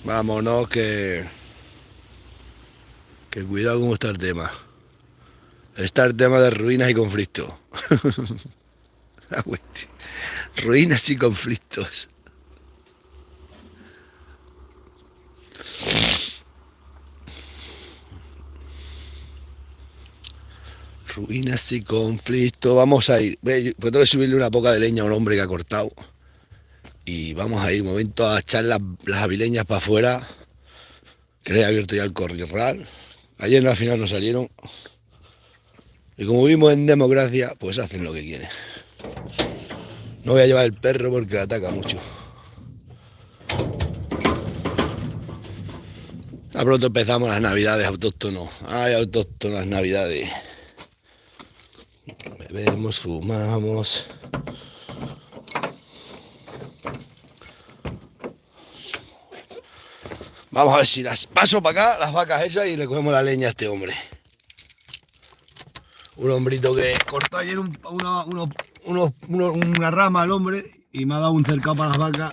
Vámonos que cuidado cómo está el tema. Está el tema de ruinas y conflictos. La cuestión. Ruinas y conflictos. Ruinas y conflictos. Vamos a ir. Pues tengo que subirle una poca de leña a un hombre que ha cortado. Y vamos a ir un momento a echar las avileñas para afuera. Que le he abierto ya el corral. Ayer al final no salieron. Y como vivimos en democracia, pues hacen lo que quieren. No voy a llevar el perro porque ataca mucho. A pronto empezamos las navidades autóctonos. Ay, autóctonas navidades. Bebemos, fumamos. Vamos a ver si las paso para acá, las vacas esas, y le cogemos la leña a este hombre. Un hombrito que cortó ayer una rama al hombre y me ha dado un cercado para las vacas.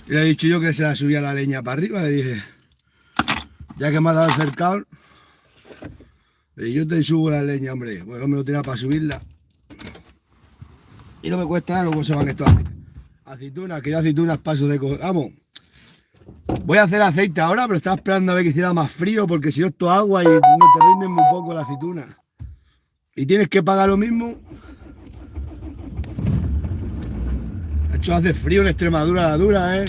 Y le he dicho yo que se la subía la leña para arriba. Le dije, ya que me ha dado el cercado, yo te subo la leña, hombre. Bueno, me lo tira para subirla. Y no me cuesta nada, luego se van estos aceitunas, que yo aceitunas paso de coger. Vamos. Voy a hacer aceite ahora, pero estaba esperando a ver que hiciera más frío, porque si no esto es agua y no te rinden muy poco la aceituna. Y tienes que pagar lo mismo. De hecho, hace frío en Extremadura, la dura, ¿eh?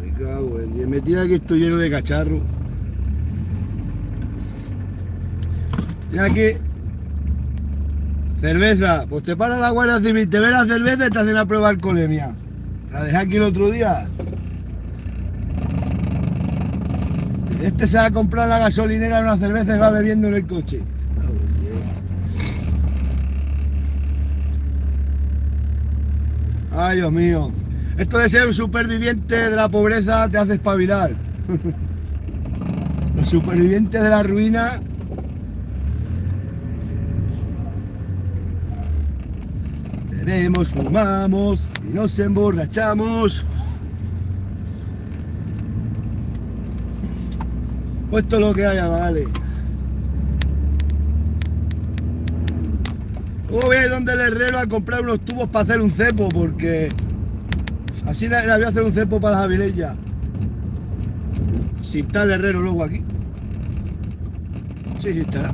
Me cago en Dios. Me tira que estoy lleno de cacharro. Mira aquí. Cerveza. Pues te para la Guardia Civil, te ve la cerveza y te hacen la prueba de alcoholemia. La dejé aquí el otro día. Este se va a comprar la gasolinera una cerveza y va bebiendo en el coche. Ay, Dios mío. Esto de ser un superviviente de la pobreza te hace espabilar. Los supervivientes de la ruina. Bebemos, fumamos y nos emborrachamos. Pues esto es lo que haya, vale. Luego voy a ir donde el herrero a comprar unos tubos para hacer un cepo, porque así le voy a hacer un cepo para las avilellas. Si está el herrero luego aquí. Sí, sí estará.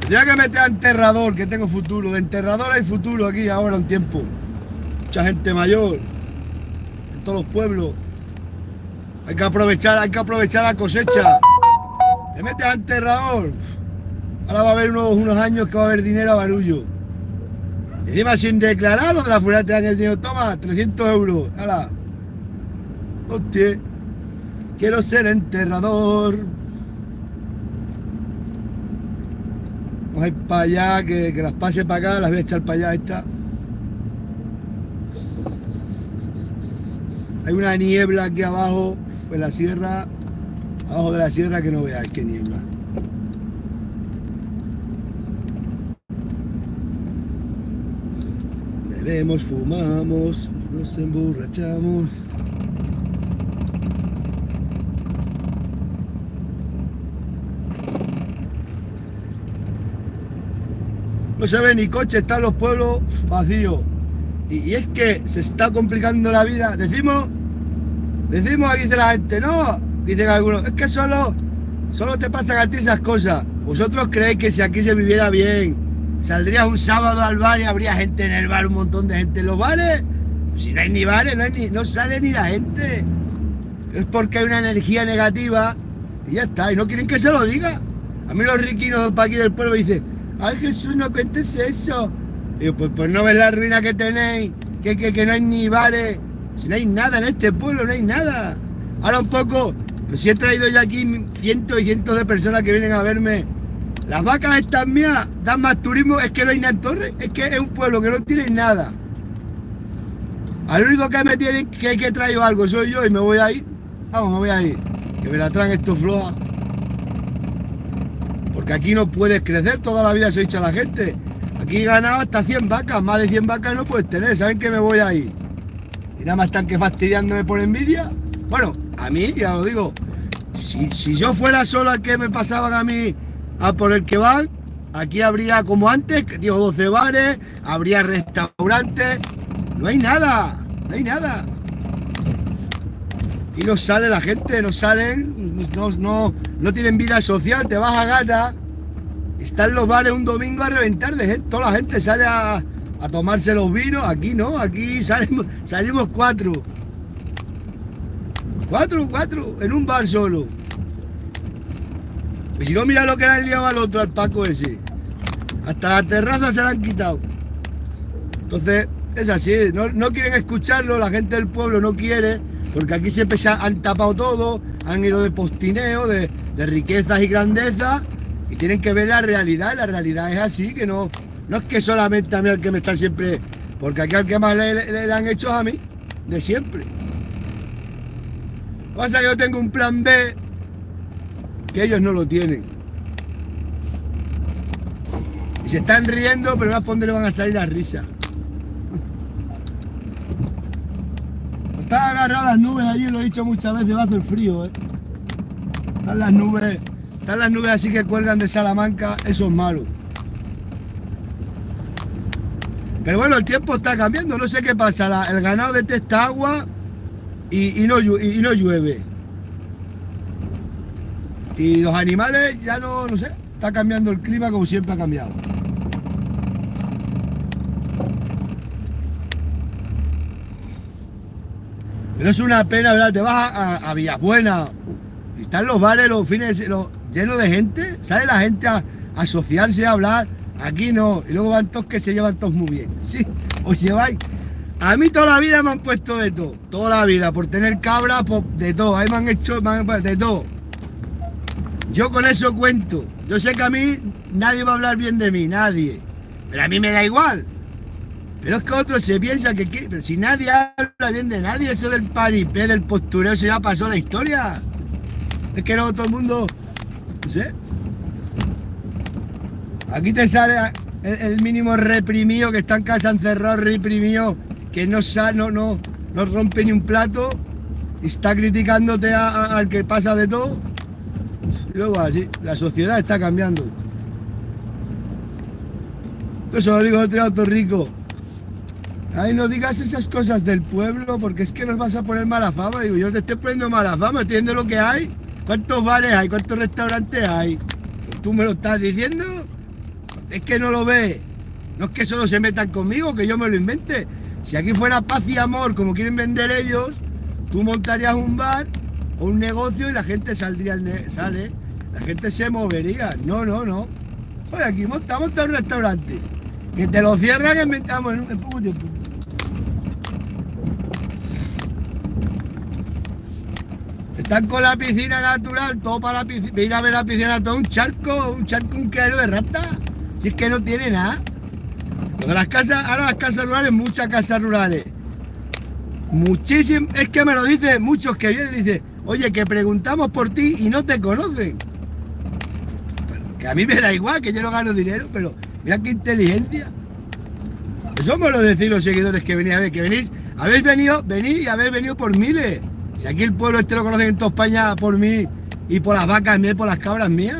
Ya que meter a enterrador, que tengo futuro. De enterrador hay futuro aquí ahora un tiempo. Mucha gente mayor. En todos los pueblos. Hay que aprovechar la cosecha. Te metes a enterrador. Ahora va a haber unos años que va a haber dinero a barullo. Y encima sin declarar, los de la fuera te dan el dinero. Toma, 300 euros. ¡Hala! Hostia. Quiero ser enterrador. Vamos a ir para allá, que las pase para acá, las voy a echar para allá esta. Hay una niebla aquí abajo, en la sierra, abajo de la sierra, que no veáis qué niebla. Bebemos, fumamos, nos emborrachamos. No se ve ni coche, están los pueblos vacíos. Y es que se está complicando la vida. Decimos, aquí dice la gente, no, dicen algunos, es que solo te pasan a ti esas cosas. Vosotros creéis que si aquí se viviera bien, saldrías un sábado al bar y habría gente en el bar, un montón de gente en los bares. Si no hay ni bares, no sale ni la gente. Es porque hay una energía negativa y ya está, y no quieren que se lo diga. A mí los riquinos para aquí del pueblo me dicen, ay Jesús, no cuentes eso. Digo, pues no ves la ruina que tenéis, que no hay ni bares, si no hay nada en este pueblo, no hay nada. Ahora un poco, pues si he traído ya aquí cientos y cientos de personas que vienen a verme. Las vacas estas mías dan más turismo, es que no hay nada en Torres, es que es un pueblo que no tiene nada. Al único que me tienen que traigo algo soy yo y me voy a ir. Vamos, me voy a ir. Que me la traen estos flojas. Porque aquí no puedes crecer, toda la vida se ha dicho a la gente. Aquí he ganado hasta 100 vacas, más de 100 vacas no puedes tener, ¿saben que me voy a ir? Y nada más están que fastidiándome por envidia. Bueno, a mí, ya lo digo, si yo fuera solo el que me pasaban a mí a por el que van, aquí habría como antes, digo, 12 bares, habría restaurantes, no hay nada, no hay nada. Y no sale la gente, no salen, no tienen vida social, te vas a Gata, están los bares un domingo a reventar de gente, toda la gente sale a tomarse los vinos, aquí no, aquí salimos cuatro, en un bar solo. Y si no, mira lo que le han liado al otro, al Paco ese. Hasta la terraza se la han quitado. Entonces, es así, no quieren escucharlo, la gente del pueblo no quiere, porque aquí siempre se han tapado todo, han ido de postineo, de riquezas y grandezas, y tienen que ver la realidad, y la realidad es así, que no es que solamente a mí al que me están siempre, porque aquí al que más le han hecho es a mí, de siempre. Lo que pasa es que yo tengo un plan B, que ellos no lo tienen. Y se están riendo, pero más por donde le van a salir las risas. Están agarradas las nubes allí, lo he dicho muchas veces, va a hacer frío, Están las nubes así que cuelgan de Salamanca, eso es malo. Pero bueno, el tiempo está cambiando, no sé qué pasa, el ganado detesta agua y no llueve. Y los animales ya no sé, está cambiando el clima como siempre ha cambiado. Pero es una pena, ¿verdad? Te vas a Villabuena, y están los bares los fines llenos de gente, sale la gente a asociarse, a hablar. Aquí no, y luego van todos que se llevan todos muy bien. Sí, os lleváis. A mí toda la vida me han puesto de todo, toda la vida, por tener cabras, de todo, ahí me han hecho de todo. Yo con eso cuento. Yo sé que a mí nadie va a hablar bien de mí, nadie. Pero a mí me da igual. Pero es que otros se piensan que pero si nadie habla bien de nadie, eso del paripé, del postureo, eso ya pasó la historia. Es que no todo el mundo, no sé. Aquí te sale el mínimo reprimido que está en casa encerrado, reprimido, que no rompe ni un plato y está criticándote al que pasa de todo. Y luego así, la sociedad está cambiando. Eso lo digo de otro auto rico. Ay, no digas esas cosas del pueblo porque es que nos vas a poner mala fama. Digo, yo te estoy poniendo mala fama, estoy viendo lo que hay. ¿Cuántos bares hay? ¿Cuántos restaurantes hay? ¿Tú me lo estás diciendo? Es que no lo ves. No es que solo se metan conmigo, que yo me lo invente. Si aquí fuera paz y amor, como quieren vender ellos, tú montarías un bar o un negocio y la gente sale, la gente se movería. No. Oye, aquí monta un restaurante. Que te lo cierran en poco tiempo. Están con la piscina natural, todo para la piscina. Ir a ver la piscina, todo un charco, un criadero de ratas. Si es que no tiene nada. Lo de las casas, ahora las casas rurales, muchas casas rurales. Muchísimas, es que me lo dicen muchos que vienen y dicen, oye, que preguntamos por ti y no te conocen. Pero que a mí me da igual, que yo no gano dinero, pero mira qué inteligencia. Eso me lo decís los seguidores que venís a ver, que venís, venid y habéis venido por miles. Si aquí el pueblo lo conocen en toda España por mí y por las vacas mías y por las cabras mías.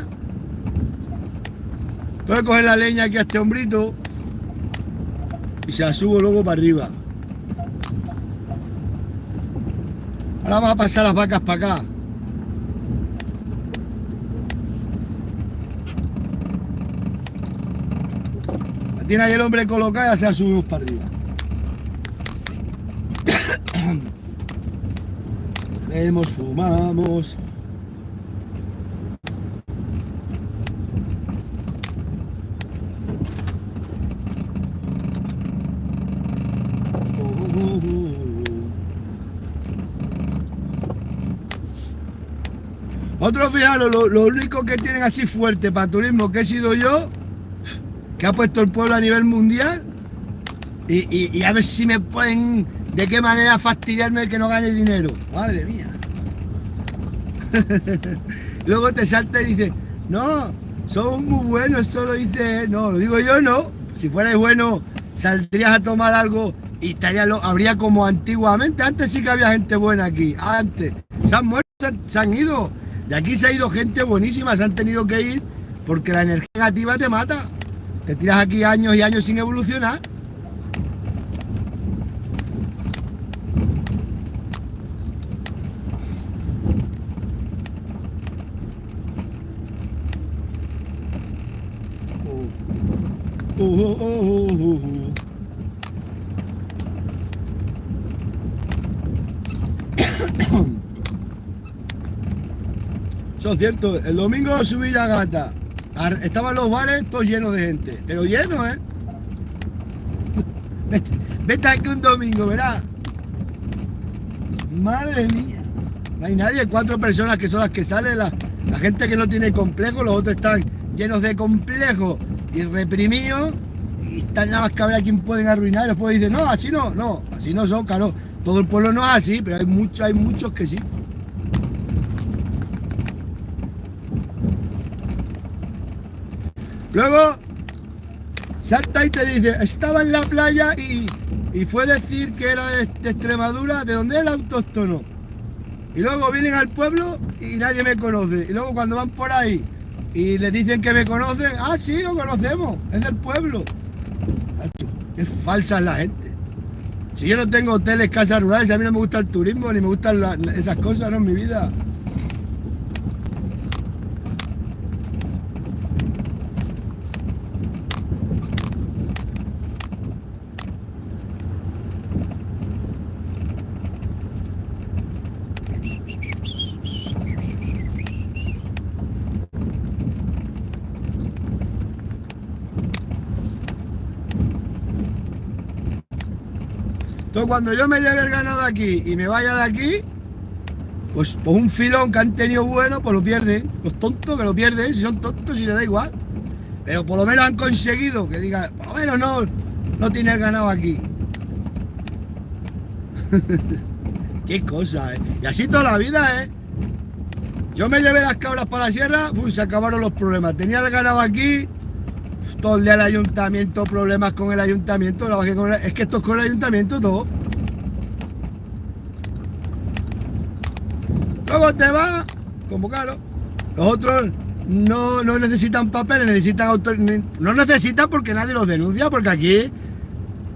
Tengo que coger la leña aquí a este hombrito y se la subo luego para arriba. Ahora vamos a pasar las vacas para acá. La tiene ahí el hombre colocada y ya se la subimos para arriba. Fumamos. Otros, fijaros, lo único que tienen así fuerte para turismo que he sido yo, que ha puesto el pueblo a nivel mundial, y a ver si me pueden, de qué manera fastidiarme que no gane dinero. Madre mía. Luego te salta y dices, no, Son muy buenos, eso lo dice, no, lo digo yo, no. Si fuerais bueno, saldrías a tomar algo y habría como antiguamente. Antes sí que había gente buena aquí, antes. Se han muerto, se han ido. De aquí se ha ido gente buenísima, se han tenido que ir porque la energía negativa te mata. Te tiras aquí años y años sin evolucionar. Eso es cierto, el domingo subí la gata. Estaban los bares todos llenos de gente. Pero llenos, ¿eh? Vete aquí un domingo, verás. Madre mía. No hay nadie, 4 personas que son las que salen. La gente que no tiene complejo, los otros están llenos de complejos y reprimidos. Y están nada más que a ver a quién pueden arruinar. Y después dicen, no, así no, así no son, claro. Todo el pueblo no es así, pero hay muchos que sí. Luego salta y te dice, estaba en la playa y fue decir que era de Extremadura, ¿de dónde es el autóctono? Y luego vienen al pueblo y nadie me conoce. Y luego cuando van por ahí y les dicen que me conocen, ah, sí, lo conocemos, es del pueblo. Qué falsa es la gente. Si yo no tengo hoteles, casas rurales, a mí no me gusta el turismo, ni me gustan esas cosas, no, en mi vida. Entonces, cuando yo me lleve el ganado aquí y me vaya de aquí, pues un filón que han tenido bueno, pues lo pierden. Los tontos que lo pierden, si son tontos, si les da igual. Pero por lo menos han conseguido que diga, por lo menos no tiene el ganado aquí. Qué cosa, ¿eh? Y así toda la vida, ¿eh? Yo me llevé las cabras para la sierra, se acabaron los problemas. Tenía el ganado aquí, todo el día el ayuntamiento, problemas con el ayuntamiento, es que esto es con el ayuntamiento todo. Luego te va, como claro, los otros no necesitan papeles, no necesitan porque nadie los denuncia, porque aquí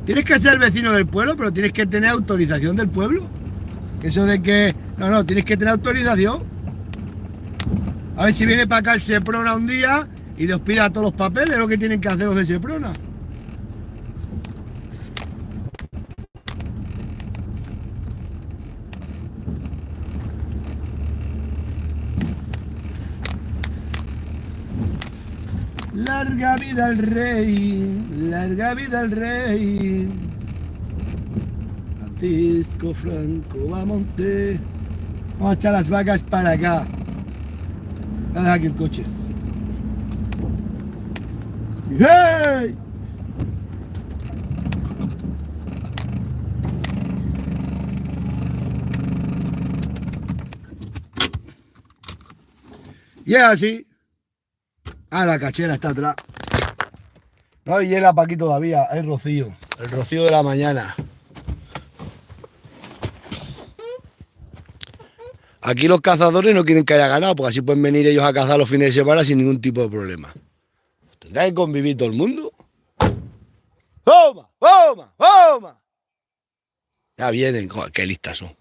tienes que ser vecino del pueblo, pero tienes que tener autorización del pueblo. Eso de que, no, tienes que tener autorización. A ver si viene para acá el Seprona un día y les pida todos los papeles, lo que tienen que hacer los de Seprona. Larga vida al rey, larga vida al rey. Francisco Franco Bamonte. Vamos a echar las vacas para acá. Voy a dejar aquí el coche. ¡Hey! Y es así. Ah, la cachera está atrás. No hay hiela para aquí todavía, hay rocío. El rocío de la mañana. Aquí los cazadores no quieren que haya ganado, porque así pueden venir ellos a cazar los fines de semana sin ningún tipo de problema. Tendrá que convivir todo el mundo. ¡Toma! ¡Toma! ¡Toma! Ya vienen, joder, qué listas son.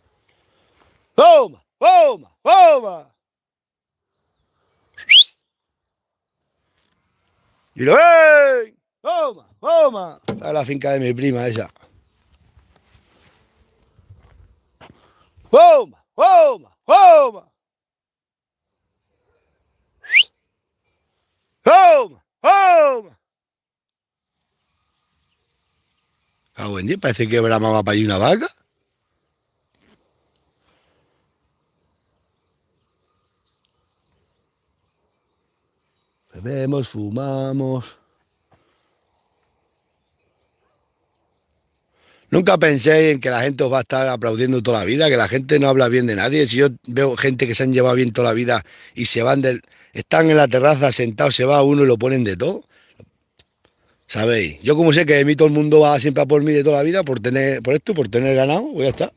¡Toma! ¡Toma! ¡Toma! ¡Y lo ven! ¡Toma! ¡Toma! Esa es la finca de mi prima esa. ¡Toma! ¡Toma! ¡Toma! ¡Toma! ¡Toma! Cago en Dios, parece que bramaba para allí una vaca. Bebemos, fumamos. Nunca pensé en que la gente os va a estar aplaudiendo toda la vida, que la gente no habla bien de nadie. Si yo veo gente que se han llevado bien toda la vida y se van están en la terraza sentados, se va uno y lo ponen de todo. ¿Sabéis? Yo como sé que de mí todo el mundo va siempre a por mí de toda la vida, por tener ganado, pues ya está.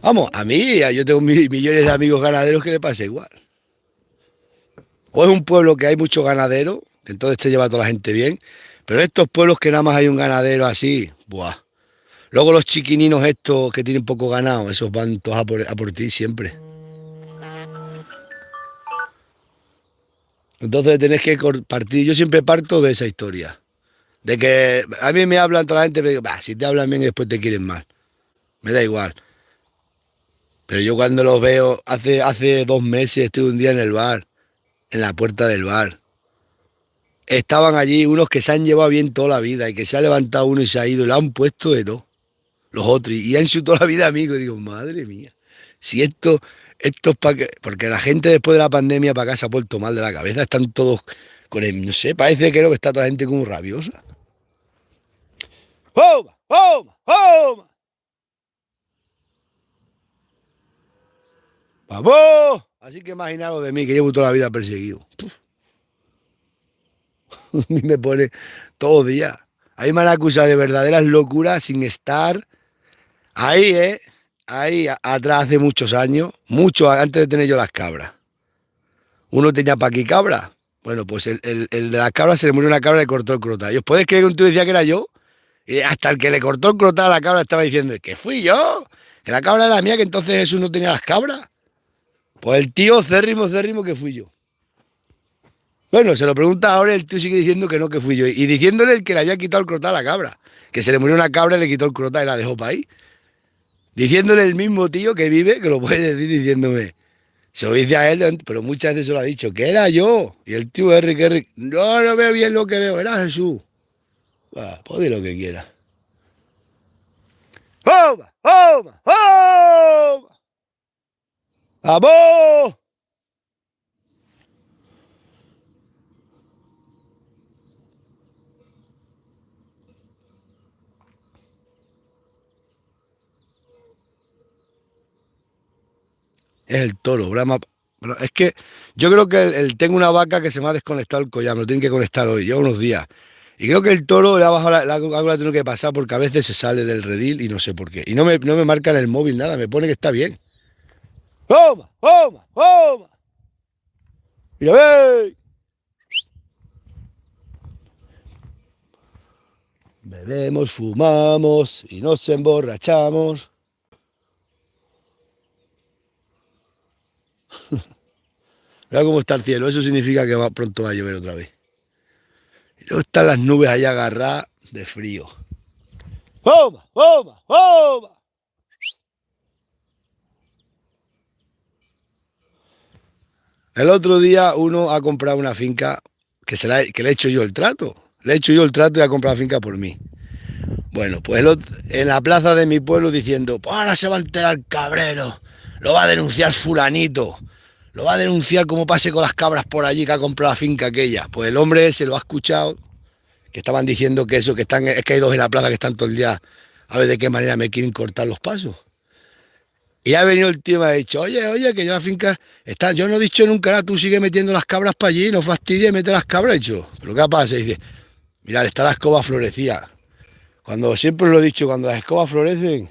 Vamos, a mí, yo tengo millones de amigos ganaderos que le pasa igual. O es un pueblo que hay muchos ganaderos, que entonces te lleva a toda la gente bien, pero en estos pueblos que nada más hay un ganadero así, buah. Luego los chiquininos estos que tienen poco ganado, esos van todos a por ti siempre. Entonces tenés que partir, yo siempre parto de esa historia. De que a mí me hablan toda la gente, pero digo, bah, si te hablan bien después te quieren mal. Me da igual. Pero yo cuando los veo, hace 2 meses estuve un día en el bar, en la puerta del bar. Estaban allí unos que se han llevado bien toda la vida y que se ha levantado uno y se ha ido y le han puesto de todo. Los otros. Y han sido toda la vida amigos. Y digo, madre mía. Si esto es para que. Porque la gente después de la pandemia para acá se ha puesto mal de la cabeza. Están todos con el. No sé, parece que creo que está toda la gente como rabiosa. ¡Homa! ¡Homa! ¡Homa! ¡Vamos! Así que imaginaos de mí, que llevo toda la vida perseguido. A mí me pone todos los días. Ahí me han acusado de verdaderas locuras sin estar ahí, ¿eh? Ahí atrás hace muchos años, mucho antes de tener yo las cabras. Uno tenía paqui cabra. Bueno, pues el de las cabras se le murió una cabra y le cortó el crotal. ¿Y os podéis creer que un tío decía que era yo? Y hasta el que le cortó el crotal a la cabra estaba diciendo que fui yo, que la cabra era mía, que entonces Jesús no tenía las cabras. Pues el tío cérrimo que fui yo. Bueno, se lo pregunta ahora y el tío sigue diciendo que no, que fui yo. Y diciéndole el que le había quitado el crotal a la cabra. Que se le murió una cabra y le quitó el crotal y la dejó para ahí. Diciéndole el mismo tío que vive, que lo puede decir diciéndome. Se lo dice a él, pero muchas veces se lo ha dicho, que era yo. Y el tío Eric, no veo bien lo que veo, era Jesús. Pues di lo que quiera. ¡Homa! ¡Homa! ¡Homa! ¡Vamos! Es el toro, brama. Es que yo creo que tengo una vaca que se me ha desconectado el collar, me lo tienen que conectar hoy, lleva unos días. Y creo que el toro le ha bajado algo la tengo que pasar porque a veces se sale del redil y no sé por qué. Y no me marca en el móvil nada, me pone que está bien. ¡Homa! ¡Homa! ¡Homa! ¡Mira, ve! Bebemos, fumamos y nos emborrachamos. Mira cómo está el cielo, eso significa que pronto va a llover otra vez. Y luego están las nubes allá agarradas de frío. ¡Homa! ¡Homa! ¡Homa! El otro día uno ha comprado una finca que le he hecho yo el trato. Le he hecho yo el trato y ha comprado la finca por mí. Bueno, pues en la plaza de mi pueblo diciendo, pues ahora se va a enterar el cabrero, lo va a denunciar fulanito, lo va a denunciar como pase con las cabras por allí que ha comprado la finca aquella. Pues el hombre se lo ha escuchado, que estaban diciendo que eso, es que hay dos en la plaza que están todo el día a ver de qué manera me quieren cortar los pasos. Y ha venido el tío y me ha dicho, oye, que yo la finca está, yo no he dicho nunca nada, tú sigues metiendo las cabras para allí, no fastidies y mete las cabras. He dicho, pero ¿qué pasa? Y dice, mirad, está la escoba florecida. Cuando siempre lo he dicho, cuando las escobas florecen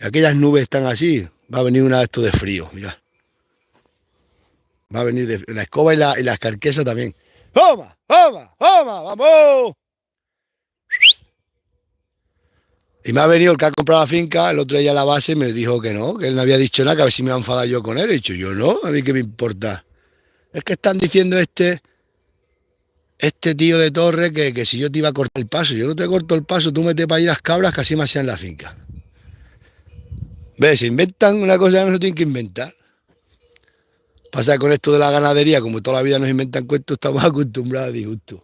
y aquellas nubes están así, va a venir una de estos de frío, mirad. Va a venir la escoba y la carquesa también. ¡Homa! ¡Homa! ¡Homa! ¡Vamos! Y me ha venido el que ha comprado la finca, el otro día a la base, y me dijo que no, que él no había dicho nada, que a ver si me iba a enfadar yo con él. He dicho, yo no, a mí qué me importa. Es que están diciendo este tío de Torre que si yo te iba a cortar el paso. Yo no te corto el paso, tú metes para allí las cabras que así más sean la finca. ¿Ves? Se inventan una cosa que no se tienen que inventar. Pasa con esto de la ganadería, como toda la vida nos inventan cuentos, estamos acostumbrados a disgusto.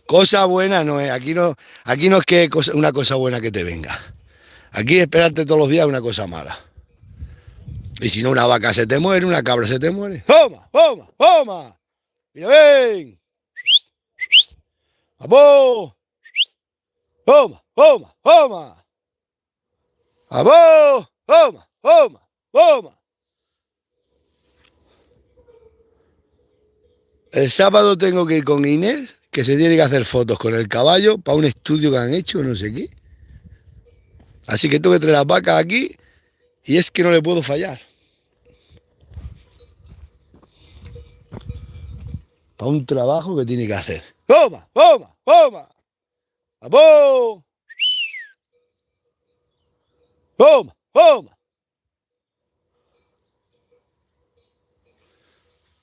Cosa buena no es, aquí no es que una cosa buena que te venga. Aquí esperarte todos los días es una cosa mala. Y si no, una vaca se te muere, una cabra se te muere. ¡Homa! ¡Homa! ¡Homa! ¡Mira, ven! ¡Vamos! ¡Homa! ¡Homa! ¡Homa! ¡Vamos! ¡Homa! ¡Homa! ¡Homa! El sábado tengo que ir con Inés, que se tiene que hacer fotos con el caballo para un estudio que han hecho, no sé qué. Así que tengo que traer las vacas aquí y es que no le puedo fallar. Para un trabajo que tiene que hacer. ¡Toma, toma, toma! ¡Vamos! ¡Toma, toma!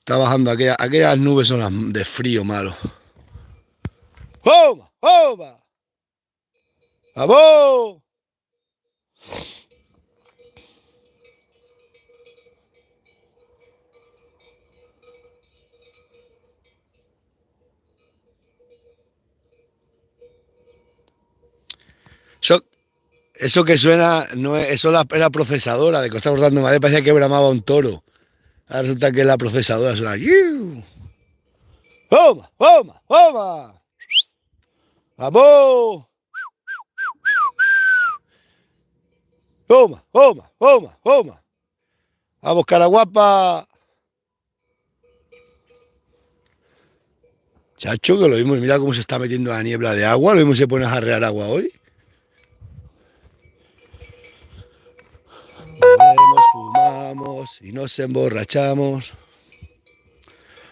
Está bajando aquellas nubes son las de frío malo. ¡Toma, toma! ¡Vamos! Eso, eso que suena, no es, eso es la procesadora de que está cortando madera, parecía que bramaba un toro. Ahora resulta que es la procesadora, suena. ¡Yiu! ¡Toma, toma, toma! ¡Vamos! ¡Toma, toma, toma, toma! ¡Vamos, cara guapa! Chacho, que lo mismo, mira cómo se está metiendo la niebla de agua, lo mismo se pone a jarrear agua hoy. Bebemos, fumamos y nos emborrachamos.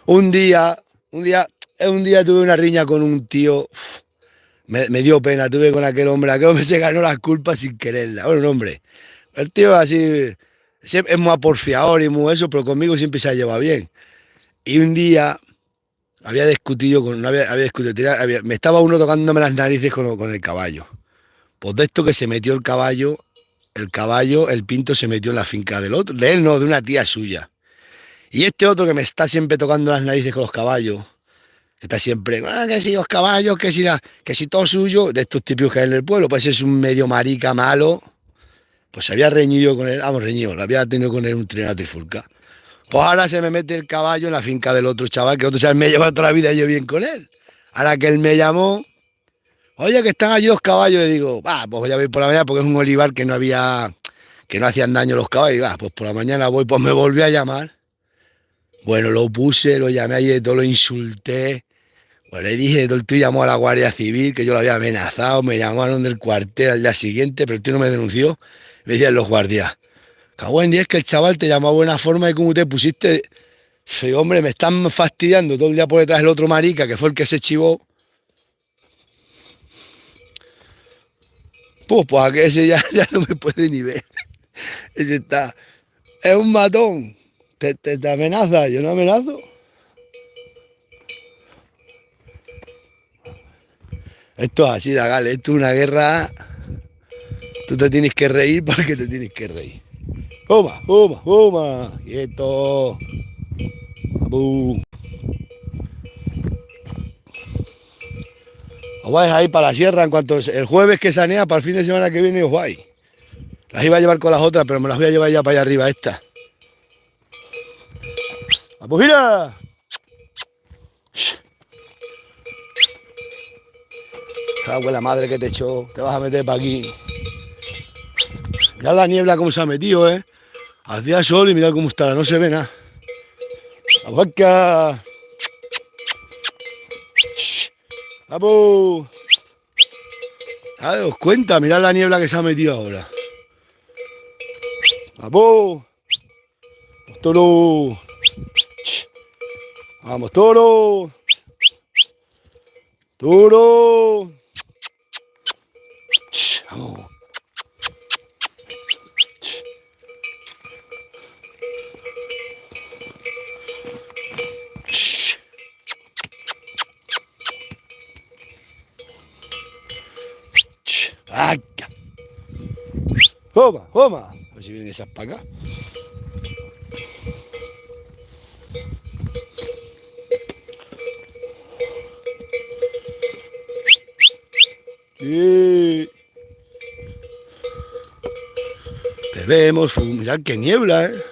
Un día tuve una riña con un tío, me dio pena, tuve con aquel hombre se ganó las culpas sin quererla. Bueno, un hombre, el tío así, es muy aporfiador y muy eso, pero conmigo siempre se ha llevado bien. Y un día había discutido había discutido, me estaba uno tocándome las narices con el caballo. Pues de esto que se metió el pinto se metió en la finca del otro, de él no, de una tía suya. Y este otro que me está siempre tocando las narices con los caballos, que está siempre, que si los caballos, que si todo suyo, de estos típicos que hay en el pueblo, pues es un medio marica malo, pues se había reñido con él, lo había tenido con él un trineo a trifulca. Pues ahora se me mete el caballo en la finca del otro chaval, que el otro chaval me lleva toda la vida y yo bien con él. Ahora que él me llamó, oye, que están allí los caballos, y digo, pues voy a ir por la mañana porque es un olivar que no hacían daño los caballos, y pues por la mañana voy, pues me volvió a llamar. Bueno, lo puse, lo llamé ayer, todo lo insulté. Pues le dije, el tío llamó a la Guardia Civil, que yo lo había amenazado, me llamaron del cuartel al día siguiente, pero el tío no me denunció. Me decían los guardias, cago en día, es que el chaval te llamó a buena forma y como te pusiste... Sí, hombre, me están fastidiando todo el día por detrás del otro marica, que fue el que se chivó. Pues a que ese ya no me puede ni ver. Ese está... Es un matón. Te amenaza, yo no amenazo. Esto es así, Dagale, esto es una guerra. Tú te tienes que reír porque te tienes que reír. ¡Toma, toma, toma! ¡Quieto! ¡Bum! Os vais a ir para la sierra en cuanto el jueves que sanea, para el fin de semana que viene os vais. Las iba a llevar con las otras, pero me las voy a llevar ya para allá arriba esta. ¡Vamos, mira! Cago en la madre que te echó, te vas a meter para aquí. Mirad la niebla cómo se ha metido, ¿eh? Hacía sol y mirad cómo está, no se ve nada. ¡La vaca! ¡Vamos! Daos cuenta, mirad la niebla que se ha metido ahora. ¡Vamos! ¡Toro! ¡Vamos, toro! ¡Toro! ¡Vamos! ¡Vaca! ¡Toma, toma! A ver si vienen esas para acá. Bebemos, mirad qué niebla, ¿eh?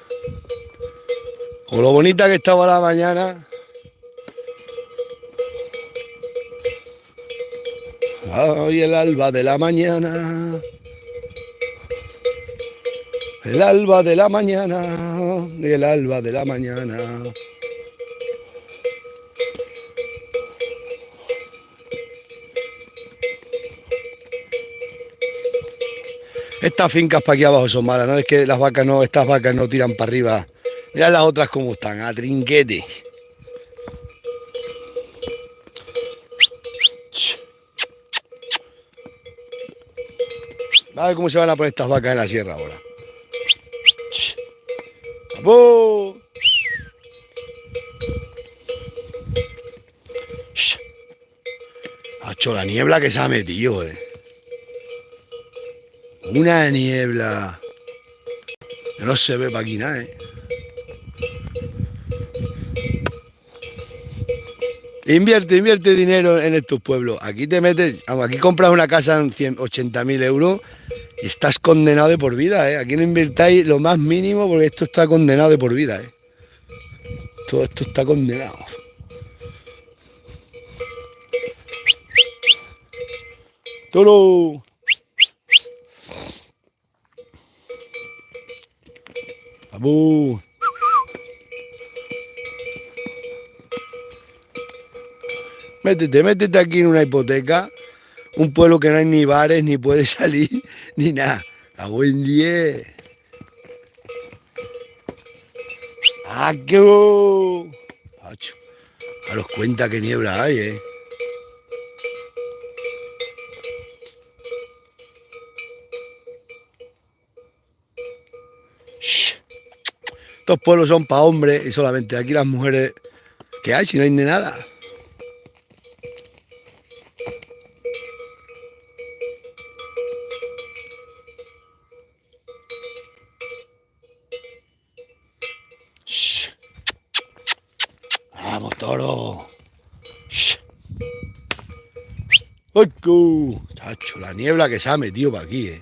Con lo bonita que estaba la mañana. Ay, el alba de la mañana. El alba de la mañana. El alba de la mañana. Estas fincas para aquí abajo son malas, ¿no? Es que las vacas no, estas vacas no tiran para arriba. Mirad las otras cómo están, a trinquete. A ver cómo se van a poner estas vacas en la sierra ahora. ¡Vamos! Hacho, la niebla que se ha metido, Una niebla. Que no se ve para aquí nada, Invierte dinero en estos pueblos. Aquí te metes, aquí compras una casa en 80.000 euros y estás condenado de por vida, Aquí no invirtáis lo más mínimo porque esto está condenado de por vida, Todo esto está condenado. Toro. Abu. Métete aquí en una hipoteca, un pueblo que no hay ni bares, ni puedes salir, ni nada. A buen 10. ¡Ah, qué bo! Daros cuenta que niebla hay, Shh. Estos pueblos son para hombres y solamente aquí las mujeres. ¿Qué hay si no hay ni nada? Shh. Vamos, toro. Shh. ¡Oico! Chacho, la niebla que se ha metido para aquí,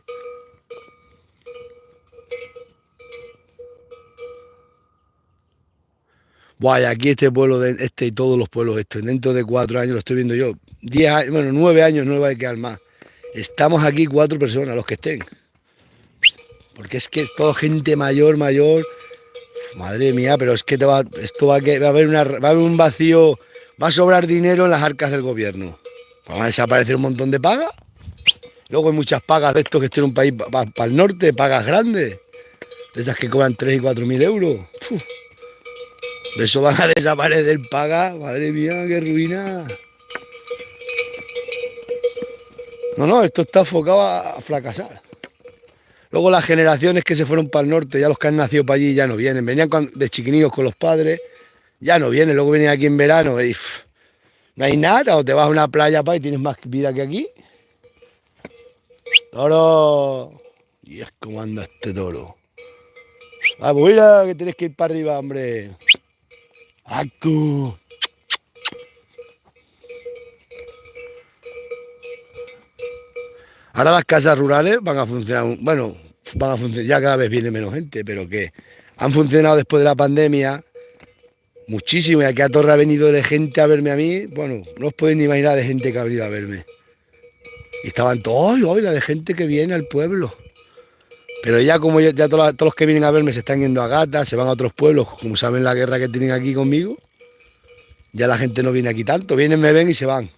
Buah, y aquí este pueblo, este y todos los pueblos estos, dentro de 4 años, lo estoy viendo yo, 10 años, bueno, 9 años no le va a quedar más. Estamos aquí 4 personas, los que estén. Porque es que es todo gente mayor. Madre mía, pero es que esto va a haber un vacío, va a sobrar dinero en las arcas del gobierno. Van a desaparecer un montón de pagas. Luego hay muchas pagas de estos que estén en un país para el norte, pagas grandes. De esas que cobran 3 y 4 mil euros. Uf. De eso van a desaparecer pagas. Madre mía, qué ruina. No, esto está enfocado a fracasar. Luego las generaciones que se fueron para el norte, ya los que han nacido para allí ya no vienen. Venían de chiquinillos con los padres, ya no vienen. Luego vienen aquí en verano y no hay nada. O te vas a una playa y tienes más vida que aquí. Toro. Y es como anda este toro. Vamos, mira, que tienes que ir para arriba, hombre. ¡Acu! Ahora las casas rurales van a funcionar, bueno, ya cada vez viene menos gente, pero que han funcionado después de la pandemia muchísimo. Y aquí a Torre ha venido de gente a verme a mí, bueno, no os podéis ni imaginar de gente que ha venido a verme. Y estaban todos, hoy la de gente que viene al pueblo. Pero ya como ya todos los que vienen a verme se están yendo a Gata, se van a otros pueblos, como saben la guerra que tienen aquí conmigo, ya la gente no viene aquí tanto, vienen, me ven y se van.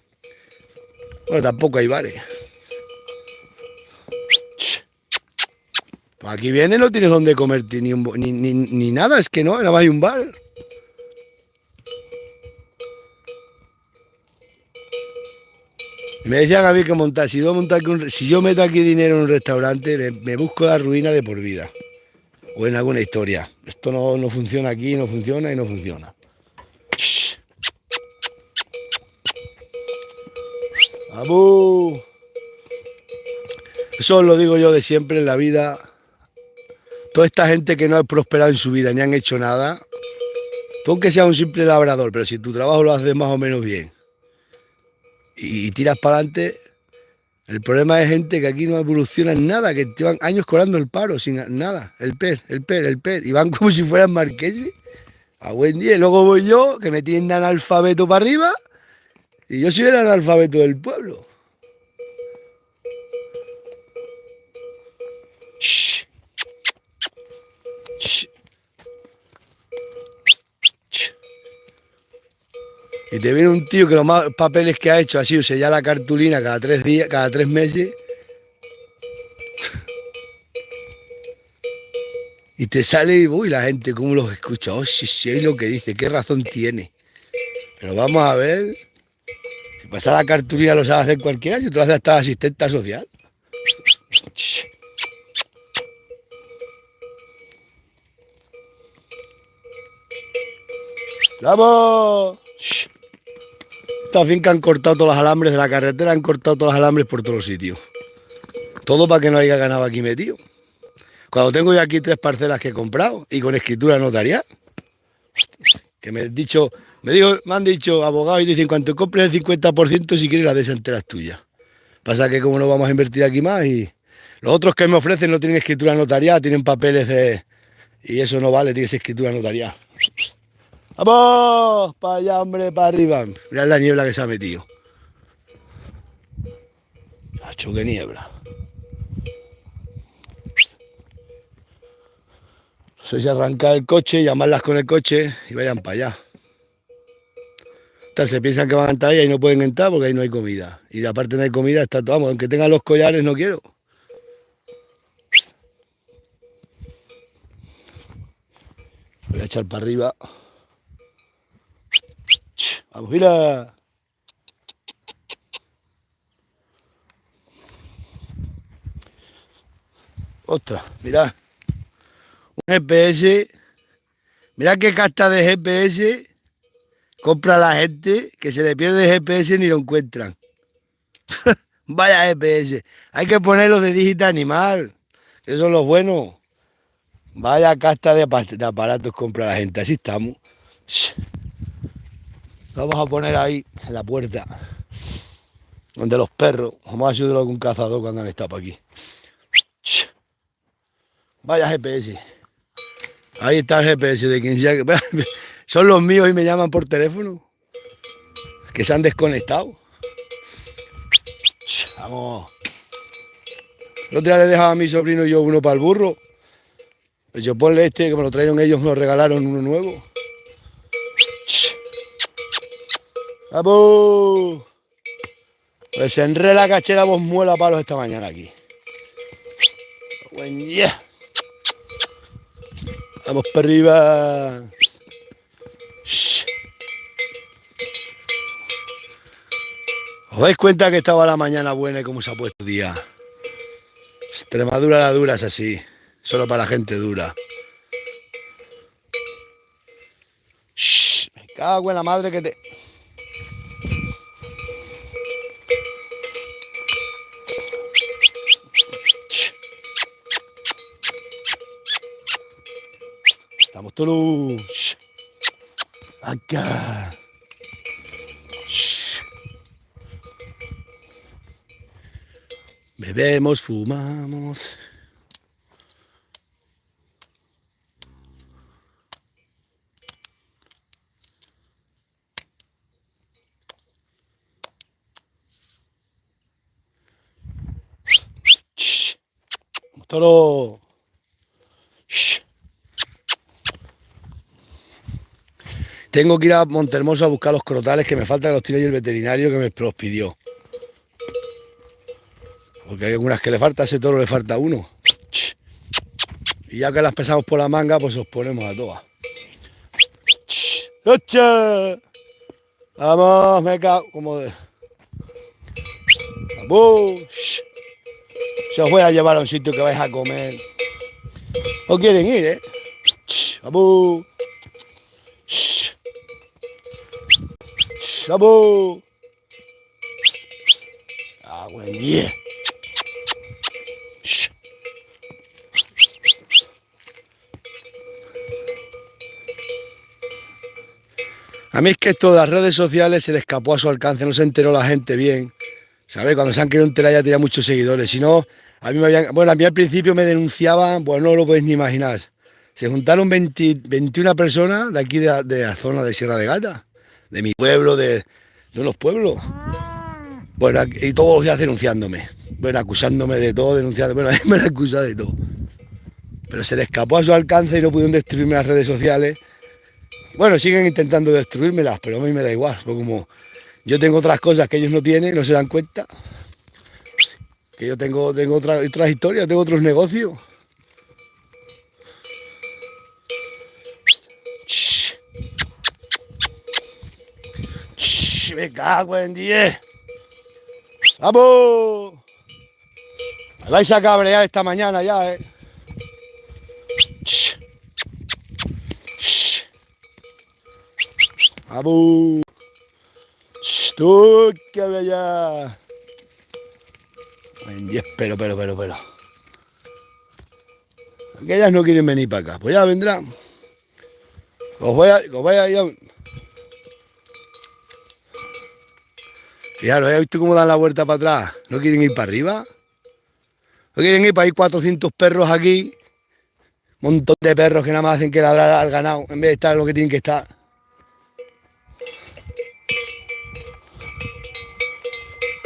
Bueno, tampoco hay bares. Pues aquí viene, no tienes donde comer ni nada, es que no, nada más hay un bar. Me decían a mí que montar, si yo meto aquí dinero en un restaurante, me busco la ruina de por vida. O en alguna historia. Esto no funciona aquí, no funciona y no funciona. Shh. ¡Abu! Eso os lo digo yo de siempre en la vida. Toda esta gente que no ha prosperado en su vida ni han hecho nada, tú aunque seas un simple labrador, pero si tu trabajo lo haces más o menos bien y tiras para adelante, el problema es gente que aquí no evoluciona en nada, que llevan años cobrando el paro sin nada, el PER, y van como si fueran marqueses, a buen día. Y luego voy yo, que me tienen de analfabeto para arriba, y yo soy el analfabeto del pueblo. Shh. Shh. Y te viene un tío que los más papeles que ha hecho ha sido sellar la cartulina cada 3 días, cada 3 meses. Y te sale y uy, la gente, ¿cómo los escucha? Oh, sí, sí, es lo que dice, qué razón tiene. Pero vamos a ver, si pasa la cartulina lo sabe hacer cualquiera, si tú lo haces hasta la asistenta social. ¡Vamos! Esta finca han cortado todos los alambres de la carretera, han cortado todos los alambres por todos los sitios. Todo para que no haya ganado aquí metido. Cuando tengo yo aquí 3 parcelas que he comprado y con escritura notarial, que me han dicho abogados y dicen, cuando compres el 50%, si quieres la des entera es tuya. Pasa que como no vamos a invertir aquí más y los otros que me ofrecen no tienen escritura notarial, tienen papeles y eso no vale, tienes escritura notarial. ¡Vamos! Para allá, hombre, para arriba. Mirad la niebla que se ha metido. ¡Hacho, qué niebla! No sé si arrancar el coche, llamarlas con el coche y vayan para allá. Entonces se piensan que van a estar ahí y no pueden entrar porque ahí no hay comida. Y aparte no hay comida, está todo, vamos, aunque tengan los collares no quiero. Voy a echar para arriba. Vamos, mira. Ostras, mirad. Un GPS. Mirad qué casta de GPS compra la gente que se le pierde el GPS ni lo encuentran. Vaya GPS. Hay que ponerlos de dígito animal. Que son los buenos. Vaya casta de aparatos compra la gente. Así estamos. Vamos a poner ahí en la puerta. Donde los perros. Vamos a ayudarlo con un cazador cuando han estado por aquí. Vaya GPS. Ahí está el GPS de quien sea. Son los míos y me llaman por teléfono. Que se han desconectado. Vamos. El otro día le dejaba a mi sobrino y yo uno para el burro. Pues yo ponle este, que me lo trajeron ellos, me lo regalaron uno nuevo. ¡Vamos! Pues se enreda la cachera vos muela palos esta mañana aquí. Buen día. Vamos para arriba. ¿Os dais cuenta que estaba la mañana buena y cómo se ha puesto el día? Extremadura la dura es así. Solo para gente dura. Me cago en la madre que te... Estamos todos... Acá. Bebemos, fumamos. Toro. Tengo que ir a Montehermoso a buscar los crotales que me faltan, que los tiene ahí el veterinario que me los pidió. Porque hay algunas que le falta, a ese toro le falta uno. Y ya que las pesamos por la manga, pues os ponemos a todas. ¡Ocha! Vamos, me cago. Como de... ¡Vamos! Se os voy a llevar a un sitio que vais a comer. ¿O quieren ir, eh? ¡Vamos! ¡Vamos! ¡Ah, buen día! A mí es que esto de las redes sociales se le escapó a su alcance, no se enteró la gente bien. ¿Sabes? Cuando se han querido enterar ya tenía muchos seguidores. Si no, a mí a mí al principio me denunciaban, pues no lo podéis ni imaginar. Se juntaron 21 personas de aquí de la zona de Sierra de Gata, de mi pueblo, de unos pueblos. Bueno, y todos los días denunciándome. Bueno, acusándome de todo, denunciándome. Bueno, a mí me han acusado de todo. Pero se le escapó a su alcance y no pudieron destruirme las redes sociales. Bueno, siguen intentando destruírmelas, pero a mí me da igual. Porque como yo tengo otras cosas que ellos no tienen, no se dan cuenta. Que yo tengo otras historias, tengo otros negocios. Me cago en 10. ¡Vamos! Me vais a cabrear esta mañana ya, ¿eh? ¡Vamos! ¡Tú, que había ya! En 10, pero. Aquellas no quieren venir para acá. Pues ya vendrán. Os voy a ir a... Fijaros, ¿has visto cómo dan la vuelta para atrás? ¿No quieren ir para arriba? ¿No quieren ir para ir 400 perros aquí? Un montón de perros que nada más hacen que ladrar al ganado en vez de estar lo que tienen que estar.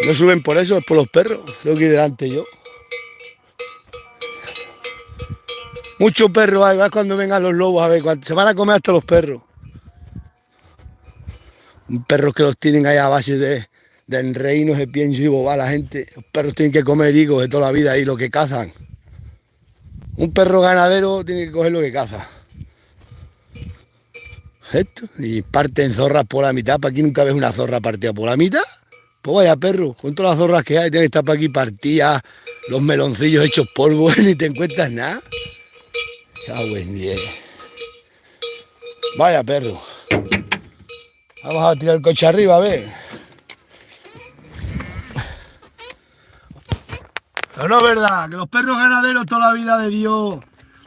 No suben por eso, es por los perros. Tengo que ir delante yo. Muchos perros hay, vas cuando vengan los lobos, a ver, se van a comer hasta los perros. Perros que los tienen ahí a base de enreinos de pienso y boba la gente. Los perros tienen que comer higos de toda la vida y lo que cazan. Un perro ganadero tiene que coger lo que caza. Esto, y parten zorras por la mitad. ¿Para aquí nunca ves una zorra partida por la mitad? Pues vaya perro, con todas las zorras que hay, tienes que estar para aquí partidas, los meloncillos hechos polvo, ni te encuentras nada. Ah, buen día. Vaya perro. Vamos a tirar el coche arriba, a ver. Pero no es verdad, que los perros ganaderos toda la vida de Dios,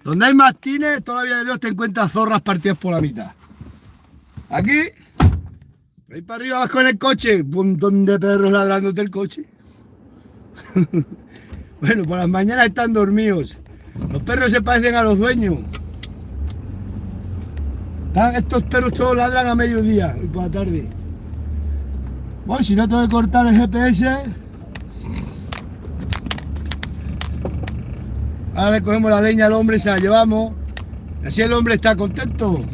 donde hay mastines, toda la vida de Dios te encuentras zorras partidas por la mitad. Aquí, por ahí para arriba vas con el coche, un montón de perros ladrándote el coche. Bueno, por las mañanas están dormidos. Los perros se parecen a los dueños. Estos perros todos ladran a mediodía y por la tarde. Bueno, si no tengo que cortar el GPS. Ahora le cogemos la leña al hombre y se la llevamos. Así el hombre está contento.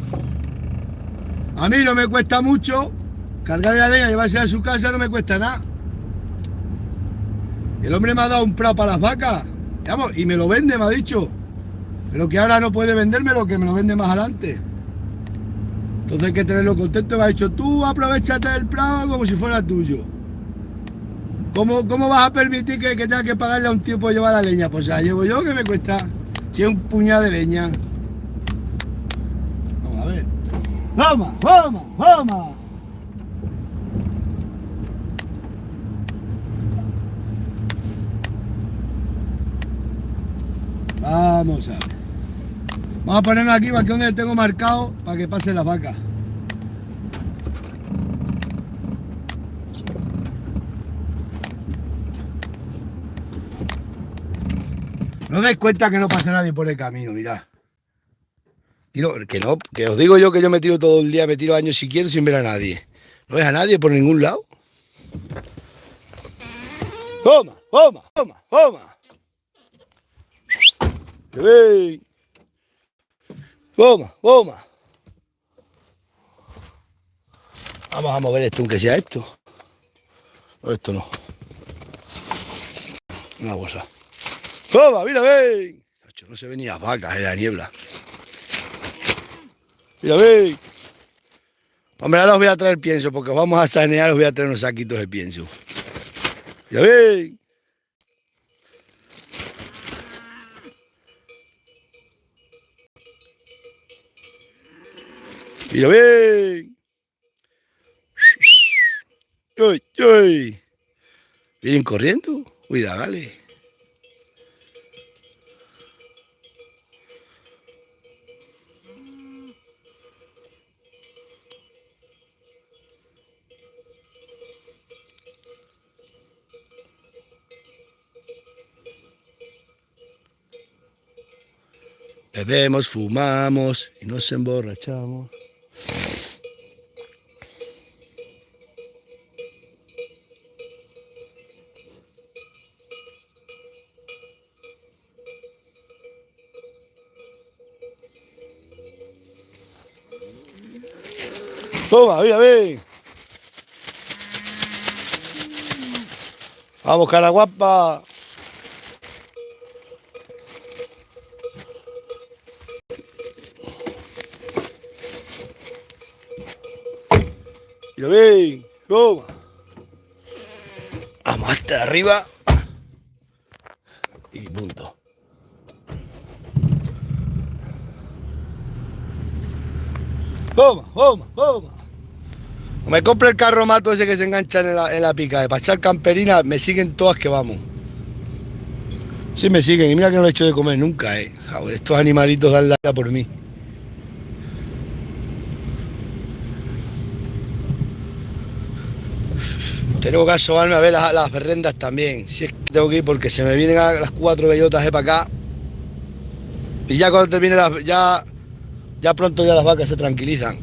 A mí no me cuesta mucho. Cargarle la leña y llevarse a su casa no me cuesta nada. El hombre me ha dado un prado para las vacas. Vamos, y me lo vende, me ha dicho. Pero que ahora no puede vendérmelo, que me lo vende más adelante. Entonces hay que tenerlo contento. Me ha dicho, tú aprovechate del prado como si fuera tuyo. ¿Cómo vas a permitir que tenga que pagarle a un tío por llevar la leña? Pues la llevo yo, que me cuesta. Si es un puñado de leña. Vamos a ver. ¡Vamos! Vamos a ver. Vamos a ponernos aquí para que donde tengo marcado para que pasen las vacas. No os dais cuenta que no pasa nadie por el camino, mirad. Y no, que os digo yo que yo me tiro todo el día, me tiro años si quiero sin ver a nadie. No ves a nadie por ningún lado. ¡Toma! ¡Que ve! ¡Toma! Vamos a mover esto, aunque sea esto. No, esto no. Una cosa. ¡Toma! ¡Mira, ve! No se ven ni las vacas en la niebla. ¡Mira, ve! Hombre, ahora os voy a traer pienso, porque os vamos a sanear, os voy a traer unos saquitos de pienso. ¡Mira, ve! ¡Mira, ve! ¡Uy! ¿Vienen corriendo? Cuidado, dale. Bebemos, fumamos y nos emborrachamos. Toma, mira, ve. Vamos, cara guapa. Mira, ve. Toma. Vamos hasta arriba. Y punto. Toma, toma, toma. Me compro el carromato ese que se engancha en la pica. Para echar camperina, me siguen todas que vamos. Sí, me siguen. Y mira que no le he hecho de comer nunca, Joder, estos animalitos dan la vida por mí. Tengo que asomarme a ver las berrendas también. Si es que tengo que ir porque se me vienen a las 4 bellotas para acá. Y ya cuando termine ya pronto ya las vacas se tranquilizan.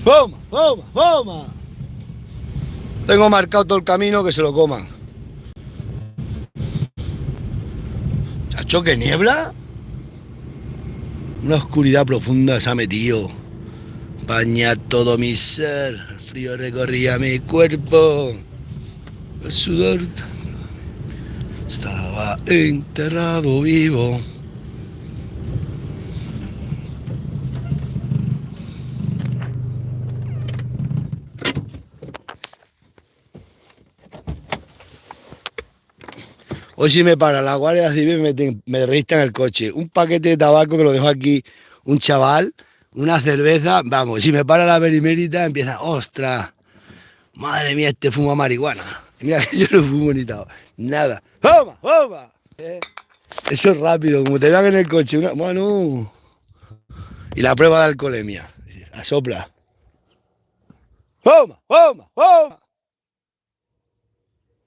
¡Toma, toma, toma! Tengo marcado todo el camino que se lo coman. ¿Chacho, qué niebla? Una oscuridad profunda se ha metido. Baña todo mi ser. El frío recorría mi cuerpo. El sudor estaba enterrado vivo. Hoy si me para la Guardia Civil me registran el coche. Un paquete de tabaco que lo dejo aquí un chaval, una cerveza, vamos, si me para la berimérita empieza, ostras, madre mía, este fuma marihuana. Y mira que yo no fumo ni nada. ¡Toma, toma! Eso es rápido, como te vean en el coche, bueno. Y la prueba de alcoholemia, asopla. ¡Toma, toma, toma!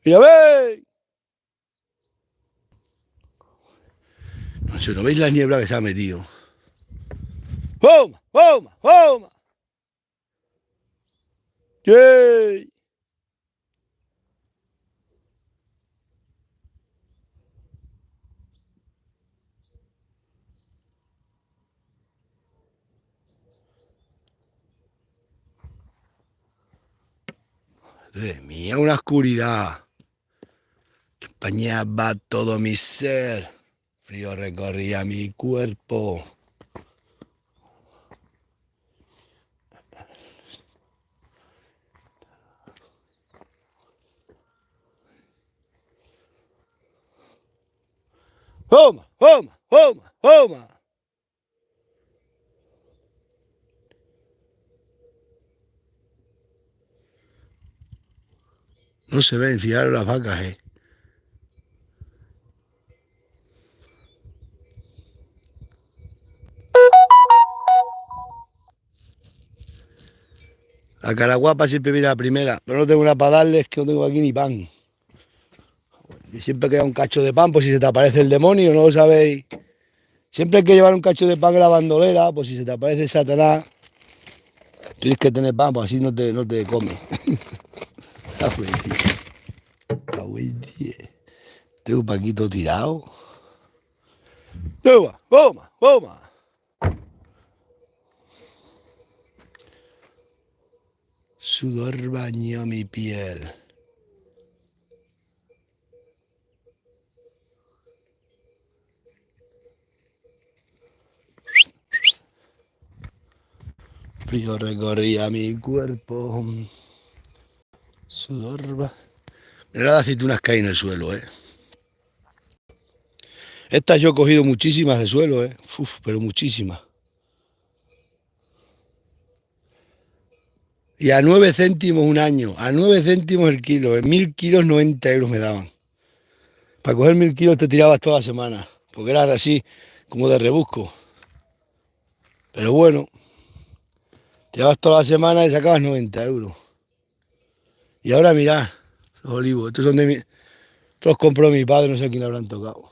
¡Mira, ve! No veis la niebla que se ha metido. ¡Toma! ¡Toma! ¡Toma! ¡Yay! Madre mía, una oscuridad que empañaba todo mi ser. Frío recorría mi cuerpo. ¡Toma! ¡Toma! ¡Toma! ¡Toma! No se ven, fijaros las vacas, La caraguapa siempre viene la primera, pero no tengo una para darles, que no tengo aquí ni pan. Y siempre queda un cacho de pan, por si se te aparece el demonio, no lo sabéis. Siempre hay que llevar un cacho de pan en la bandolera, por si se te aparece Satanás. Tienes que tener pan, pues así no te comes. Tengo un paquito tirado. Toma, toma, toma. Sudor bañó mi piel. Frío recorría mi cuerpo. Sudor. Mira las aceitunas que hay en el suelo, Estas yo he cogido muchísimas de suelo, Uf, pero muchísimas. Y a 9 céntimos un año, a 9 céntimos el kilo, en 1000 kilos 90 euros me daban. Para coger 1000 kilos te tirabas toda la semana, porque era así, como de rebusco. Pero bueno, te llevas toda la semana y sacabas 90 euros. Y ahora mirad, los olivos, estos son de mi... Estos los compró mi padre, no sé a quién le habrán tocado.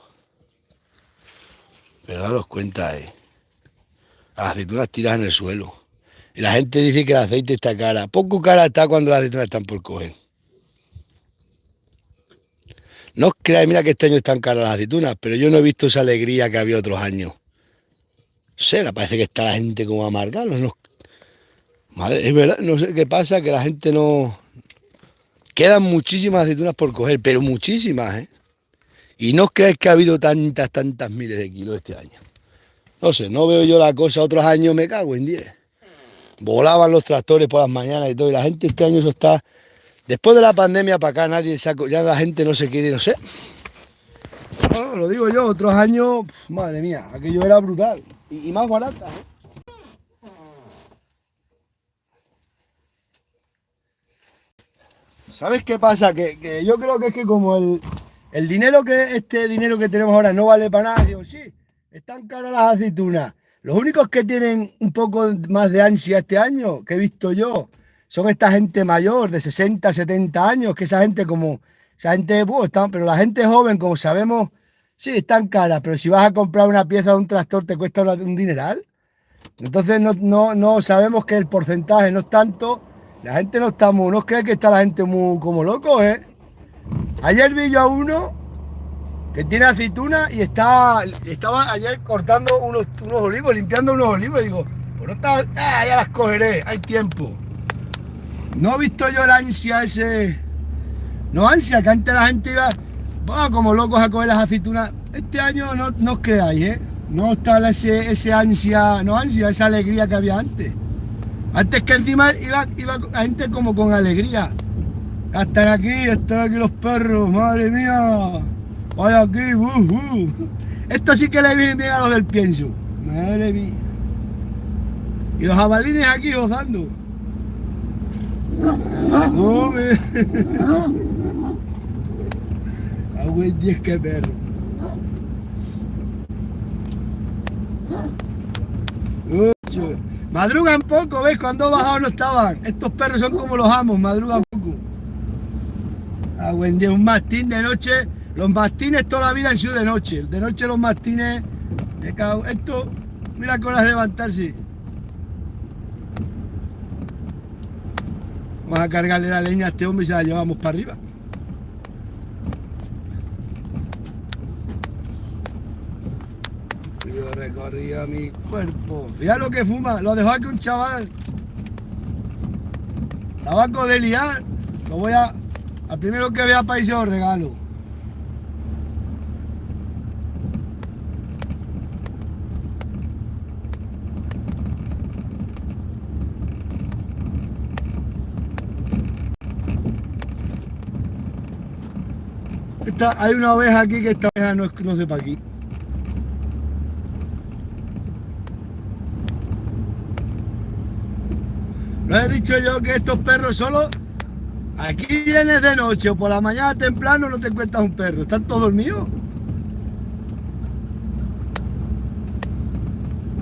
Pero daros cuenta, las aceitunas tiras en el suelo. Y la gente dice que el aceite está cara. Poco cara está cuando las aceitunas están por coger. No os creáis, mira que este año están caras las aceitunas, pero yo no he visto esa alegría que había otros años. Parece que está la gente como amargada. Madre, es verdad, no sé qué pasa, que la gente no... Quedan muchísimas aceitunas por coger, pero muchísimas, Y no crees que ha habido tantas miles de kilos este año. No sé, no veo yo la cosa. Otros años me cago en 10. Volaban los tractores por las mañanas y todo. Y la gente este año eso está. Después de la pandemia para acá nadie sacó. Ya la gente no se quiere, no sé. No, lo digo yo, otros años, madre mía, aquello era brutal. Y más barata, ¿eh? ¿Sabes qué pasa? Que yo creo que es que como el dinero este dinero que tenemos ahora no vale para nada, digo, sí, están caras las aceitunas. Los únicos que tienen un poco más de ansia este año, que he visto yo, son esta gente mayor de 60, 70 años, que esa gente, pues, pero la gente joven, como sabemos, sí, están caras, pero si vas a comprar una pieza de un tractor te cuesta un dineral. Entonces no sabemos que el porcentaje no es tanto. La gente no cree que está la gente muy como locos, ¿eh? Ayer vi yo a uno que tiene aceituna y estaba ayer cortando unos olivos, limpiando unos olivos. Y digo, pues no está, ya las cogeré, hay tiempo. No he visto yo la ansia ese. No ansia, que antes la gente iba como locos a coger las aceitunas. Este año no os creáis, ¿eh? No está ese ansia, no ansia, esa alegría que había antes. Antes que encima iba la gente como con alegría. Están aquí los perros, madre mía. Vaya aquí, Esto sí que le viene bien a los del pienso. Madre mía. Y los jabalines aquí gozando. Come. Ah, güey, 10 que perro. Madrugan poco, ¿ves? Cuando bajados no estaban. Estos perros son como los amos, madrugan poco. Ah, buen día, un mastín de noche. Los mastines toda la vida han sido de noche. De noche los mastines. Esto, mira con las de levantarse. Vamos a cargarle la leña a este hombre y se la llevamos para arriba. Yo recorría mi cuerpo. Fíjate lo que fuma. Lo dejó aquí un chaval. Tabaco de liar. Lo voy a. Al primero que vea país se lo regalo. Hay una oveja aquí que esta oveja no es de para aquí. ¿No he dicho yo que estos perros solo? Aquí vienes de noche o por la mañana temprano no te encuentras un perro. ¿Están todos dormidos?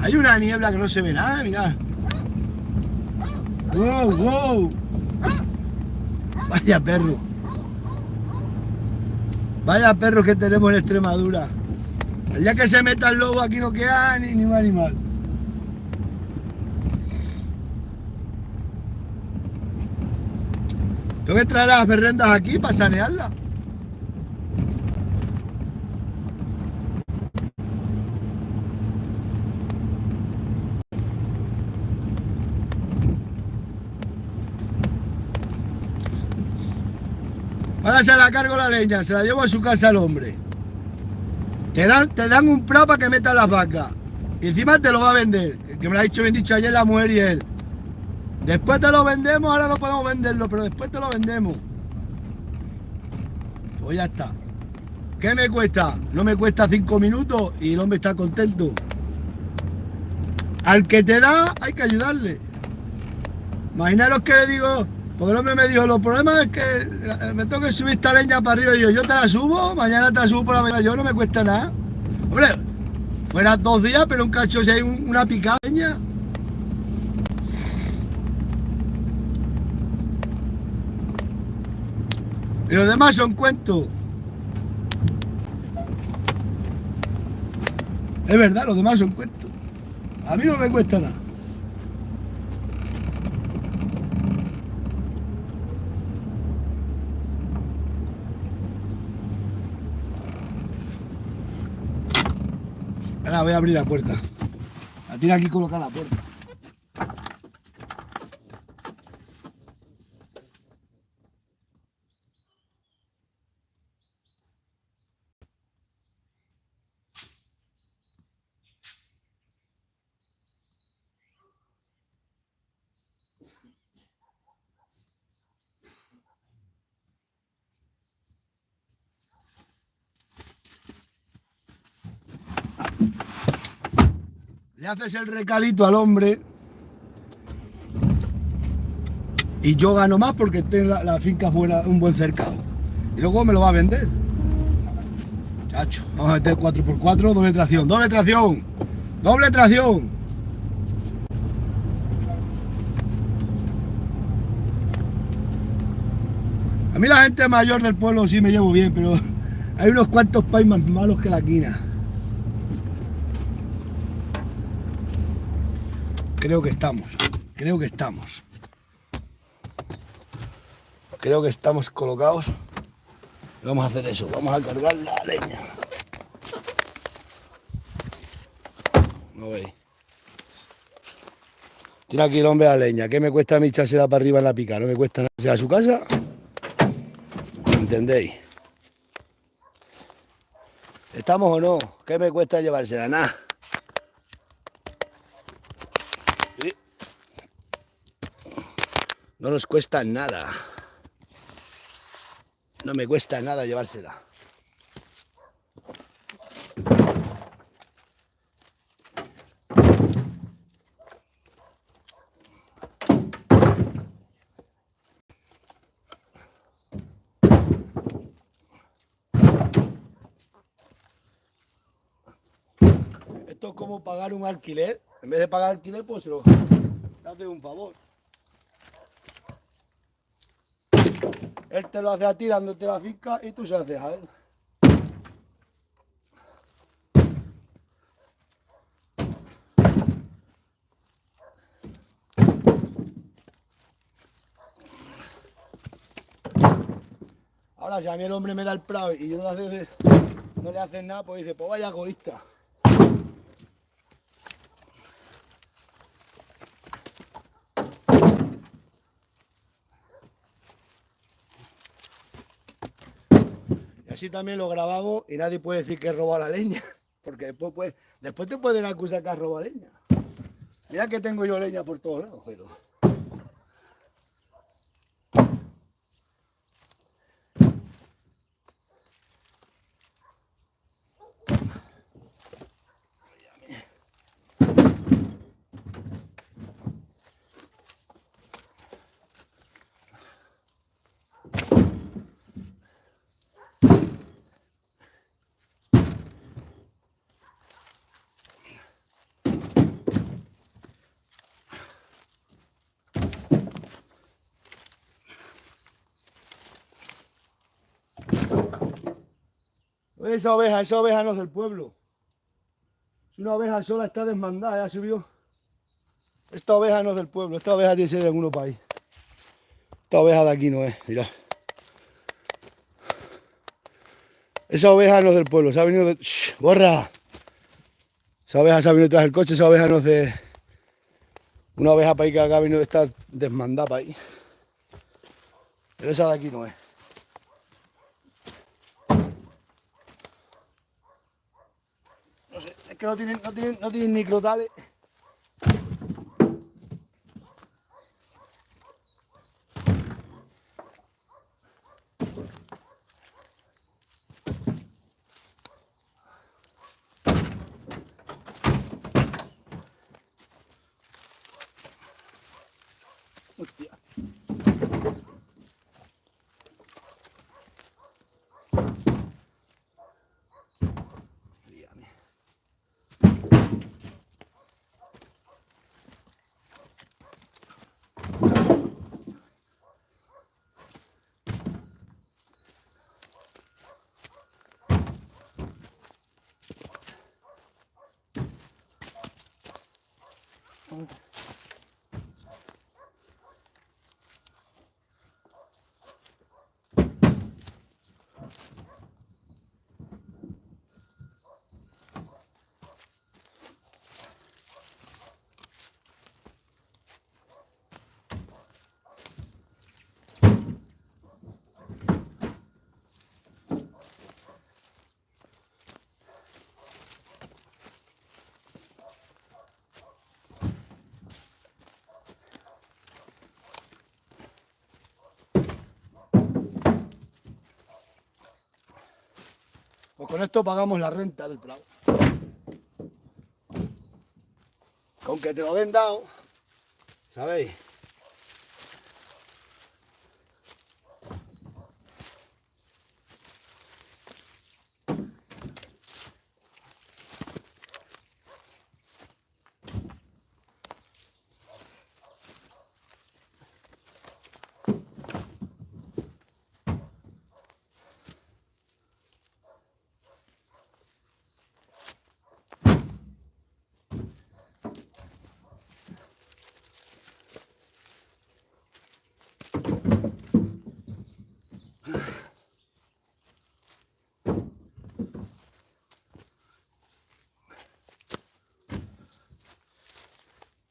Hay una niebla que no se ve nada, mirad. ¡Wow! Vaya perro. Vaya perro que tenemos en Extremadura. El día que se meta el lobo aquí no queda ni un animal. Tengo que traer las berrendas aquí para sanearlas. Ahora se la cargo la leña, se la llevo a su casa al hombre. Te dan un prado para que metas las vacas. Y encima te lo va a vender. Que me lo ha dicho bien dicho ayer la mujer y él. Después te lo vendemos, ahora no podemos venderlo, pero después te lo vendemos. Pues ya está. ¿Qué me cuesta? No me cuesta 5 minutos y el hombre está contento. Al que te da, hay que ayudarle. Imaginaros que le digo, porque el hombre me dijo, los problemas es que me tengo que subir esta leña para arriba. Y yo te la subo, mañana te la subo por la mañana. Yo no me cuesta nada. Hombre, fuera 2 días, pero un cacho si hay una picaña. Y los demás son cuentos. Es verdad, los demás son cuentos. A mí no me cuesta nada. Ahora voy a abrir la puerta. La tiene aquí colocada la puerta. Le haces el recadito al hombre y yo gano más porque tengo la finca buena, un buen cercado. Y luego me lo va a vender. Chacho, vamos a meter 4x4, doble tracción, doble tracción, doble tracción. A mí la gente mayor del pueblo sí me llevo bien, pero hay unos cuantos pais más malos que la quina. Creo que estamos colocados. Vamos a hacer eso, vamos a cargar la leña. ¿No veis? Tiene aquí el hombre la leña. ¿Qué me cuesta a mí echársela para arriba en la pica? ¿No me cuesta nada a su casa? ¿Entendéis? ¿Estamos o no? ¿Qué me cuesta llevársela? Nada. ¿Sí? No nos cuesta nada. No me cuesta nada llevársela. Esto es como pagar un alquiler. En vez de pagar alquiler, pues se lo hace un favor. Él te lo hace a ti dándote la finca y tú se lo haces a él. Ahora, si a mí el hombre me da el prado y yo no le hace nada, pues dice, pues vaya egoísta. Y así también lo grabamos y nadie puede decir que he robado la leña, porque después te pueden acusar que has robado leña. Mira que tengo yo leña por todos lados, pero... Esa oveja no es del pueblo. Es una oveja sola, está desmandada, ya subió. Esta oveja no es del pueblo, esta oveja tiene que ser de algún país. Esta oveja de aquí no es, mirad. Esa oveja no es del pueblo, se ha venido de... ¡Shh! ¡Borra! Esa oveja se ha venido tras el coche, esa oveja no es de... Una oveja para ahí que acá ha venido de estar desmandada para ahí. Pero esa de aquí no es. No sé, es que no tienen ni crotales. Hostia. Pues con esto pagamos la renta del prado. con que te lo den dado, ¿sabéis?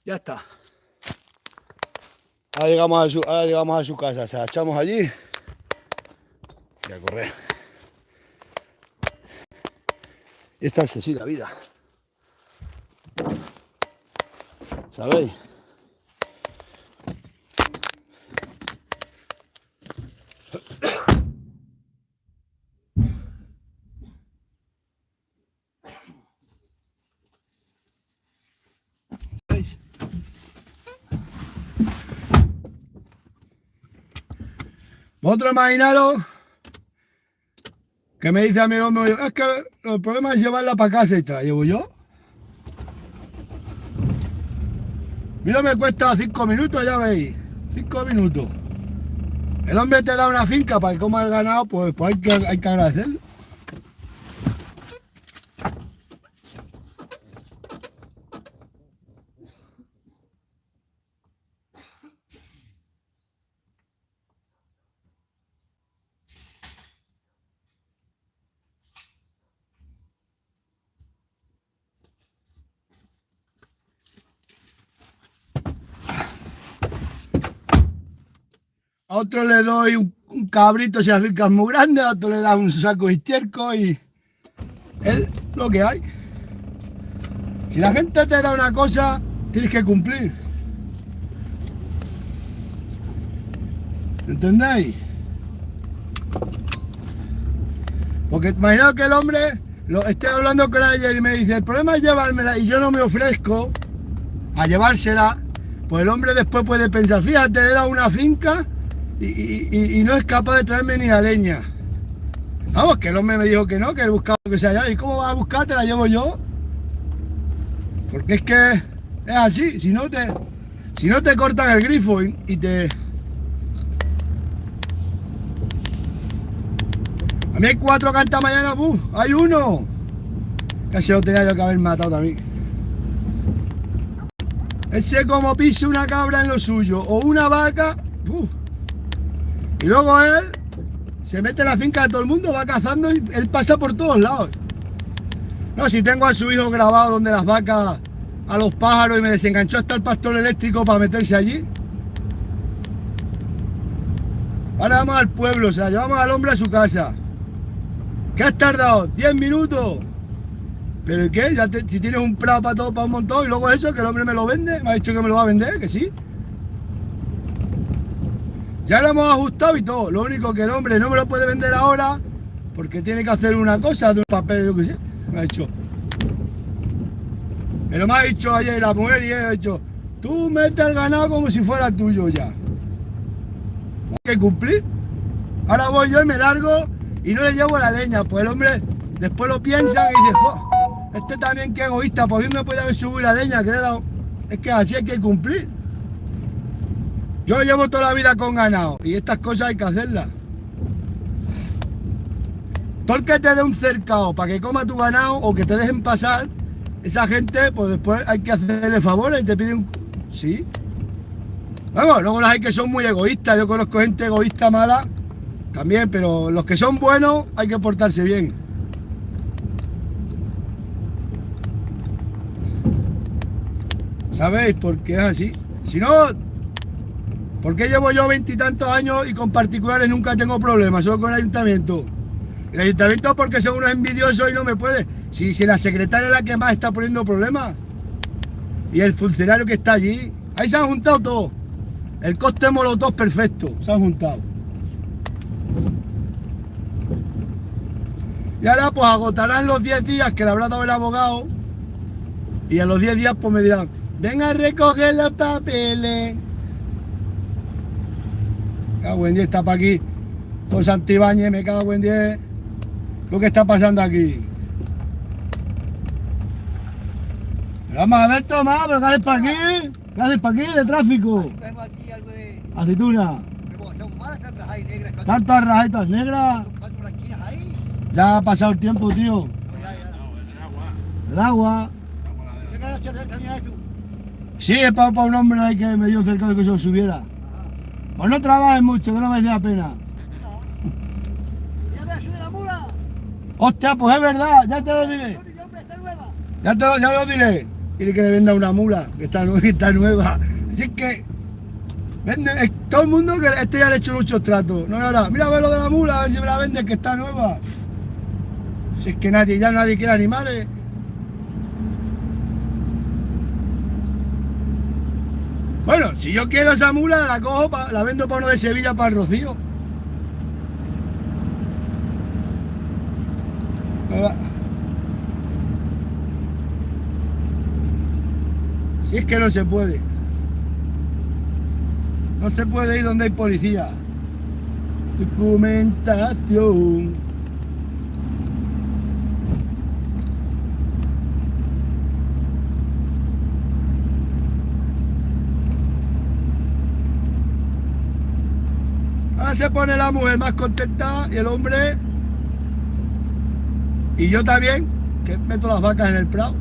Ya está. Ahora llegamos a su casa, se la echamos allí y a correr. Y esta es así la vida. ¿Sabéis? ¿Veis? Vosotros imaginaros que me dice a mi hombre, es que el problema es llevarla para casa y te la llevo yo. Mira, me cuesta 5 minutos, ya veis, 5 minutos. El hombre te da una finca para que coma el ganado, pues hay que agradecerlo. A otro le doy un cabrito si la finca es muy grande, a otro le da un saco de estiércol y es lo que hay. Si la gente te da una cosa, tienes que cumplir. ¿Entendéis? Porque imaginaos que el hombre, estoy hablando con ella y me dice, el problema es llevármela y yo no me ofrezco a llevársela, pues el hombre después puede pensar, fíjate, le he dado una finca y no es capaz de traerme ni la leña. Vamos, que el hombre me dijo que no, que él buscaba lo que sea yo. ¿Y cómo vas a buscar? Te la llevo yo. Porque es que es así, si no te cortan el grifo y te... A mí hay 4 cantas mañana, hay uno. Casi lo tenía yo que haber matado también. Ese como pise una cabra en lo suyo o una vaca, y luego él se mete en la finca de todo el mundo, va cazando y él pasa por todos lados. No, si tengo a su hijo grabado donde las vacas a los pájaros y me desenganchó hasta el pastor eléctrico para meterse allí. Ahora vamos al pueblo, o sea, llevamos al hombre a su casa. ¿Qué has tardado? 10 minutos. ¿Pero y qué? Si tienes un prado para todo, para un montón, y luego eso, que el hombre me lo vende, me ha dicho que me lo va a vender, que sí. Ya lo hemos ajustado y todo. Lo único que el hombre no me lo puede vender ahora porque tiene que hacer una cosa de un papel, yo qué sé. Me ha dicho. Pero me ha dicho ayer la mujer y él ha dicho, tú metes el ganado como si fuera tuyo ya. Hay que cumplir. Ahora voy yo y me largo y no le llevo la leña. Pues el hombre después lo piensa y dice, este también que egoísta, pues bien me puede haber subido la leña que le he dado. Es que así hay que cumplir. Yo llevo toda la vida con ganado y estas cosas hay que hacerlas. Todo el que te dé un cercado para que coma tu ganado o que te dejen pasar, esa gente, pues después hay que hacerle favores y te piden... Sí. Vamos, luego las hay que son muy egoístas. Yo conozco gente egoísta mala también, pero los que son buenos hay que portarse bien. ¿Sabéis? Porque es así. Si no... ¿Por qué llevo yo 20 y tantos años y con particulares nunca tengo problemas? Solo con el ayuntamiento. El ayuntamiento porque son unos envidiosos y no me puede. Si la secretaria es la que más está poniendo problemas. Y el funcionario que está allí. Ahí se han juntado todos. El coste molotov perfecto. Se han juntado. Y ahora pues agotarán los 10 días que le habrá dado el abogado. Y a los 10 días pues me dirán, Ven a recoger los papeles. Cago en 10, está para aquí. Todo Santibáñez, me cago en 10. Lo que está pasando aquí. Pero vamos a ver, Tomás, pero ¿qué haces para aquí? ¿Qué haces para aquí de tráfico? Tengo aquí algo de... Aceituna. Son malas, están rajas y negras. Tantas rajaitas negras. ¿Van por las esquinas ahí? Ya ha pasado el tiempo, tío. No, ya. El agua. ¿Qué cara tenía eso? Sí, es para un hombre ahí que me dio cerca de que se lo subiera. Pues no trabajes mucho, que no me dé la pena. ¡Ya me sube la mula! Hostia, pues es verdad, ya te lo diré. ¡Hombre, está nueva! Ya lo diré. Quiere que le venda una mula, que está nueva. Así que vende, todo el mundo que este ya le ha hecho muchos tratos. No, ahora, mira a ver lo de la mula, a ver si me la vende, que está nueva. Si es que nadie quiere animales. Bueno, si yo quiero esa mula, la cojo, la vendo para uno de Sevilla para el Rocío. Si es que no se puede. No se puede ir donde hay policía. Documentación. Ahora se pone la mujer más contenta y el hombre, y yo también, que meto las vacas en el prado.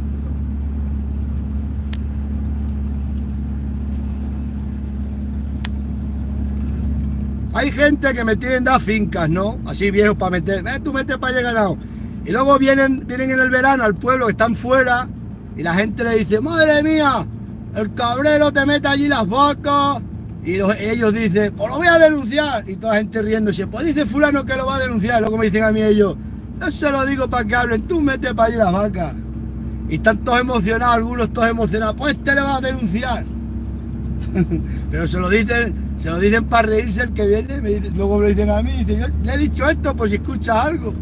Hay gente que me tienen dar fincas, ¿no? Así viejos para meter, tú metes para llegar ganado. Y luego vienen en el verano al pueblo que están fuera y la gente le dice, madre mía, el cabrero te mete allí las vacas. Y ellos dicen, pues lo voy a denunciar. Y toda la gente riéndose, pues dice fulano que lo va a denunciar. Y luego me dicen a mí ellos, no se lo digo para que hablen, tú metes para allí las vacas. Y están todos emocionados, algunos todos emocionados, pues este le va a denunciar. Pero se lo dicen para reírse el que viene, luego me lo dicen a mí, dicen, yo le he dicho esto, pues si escucha algo.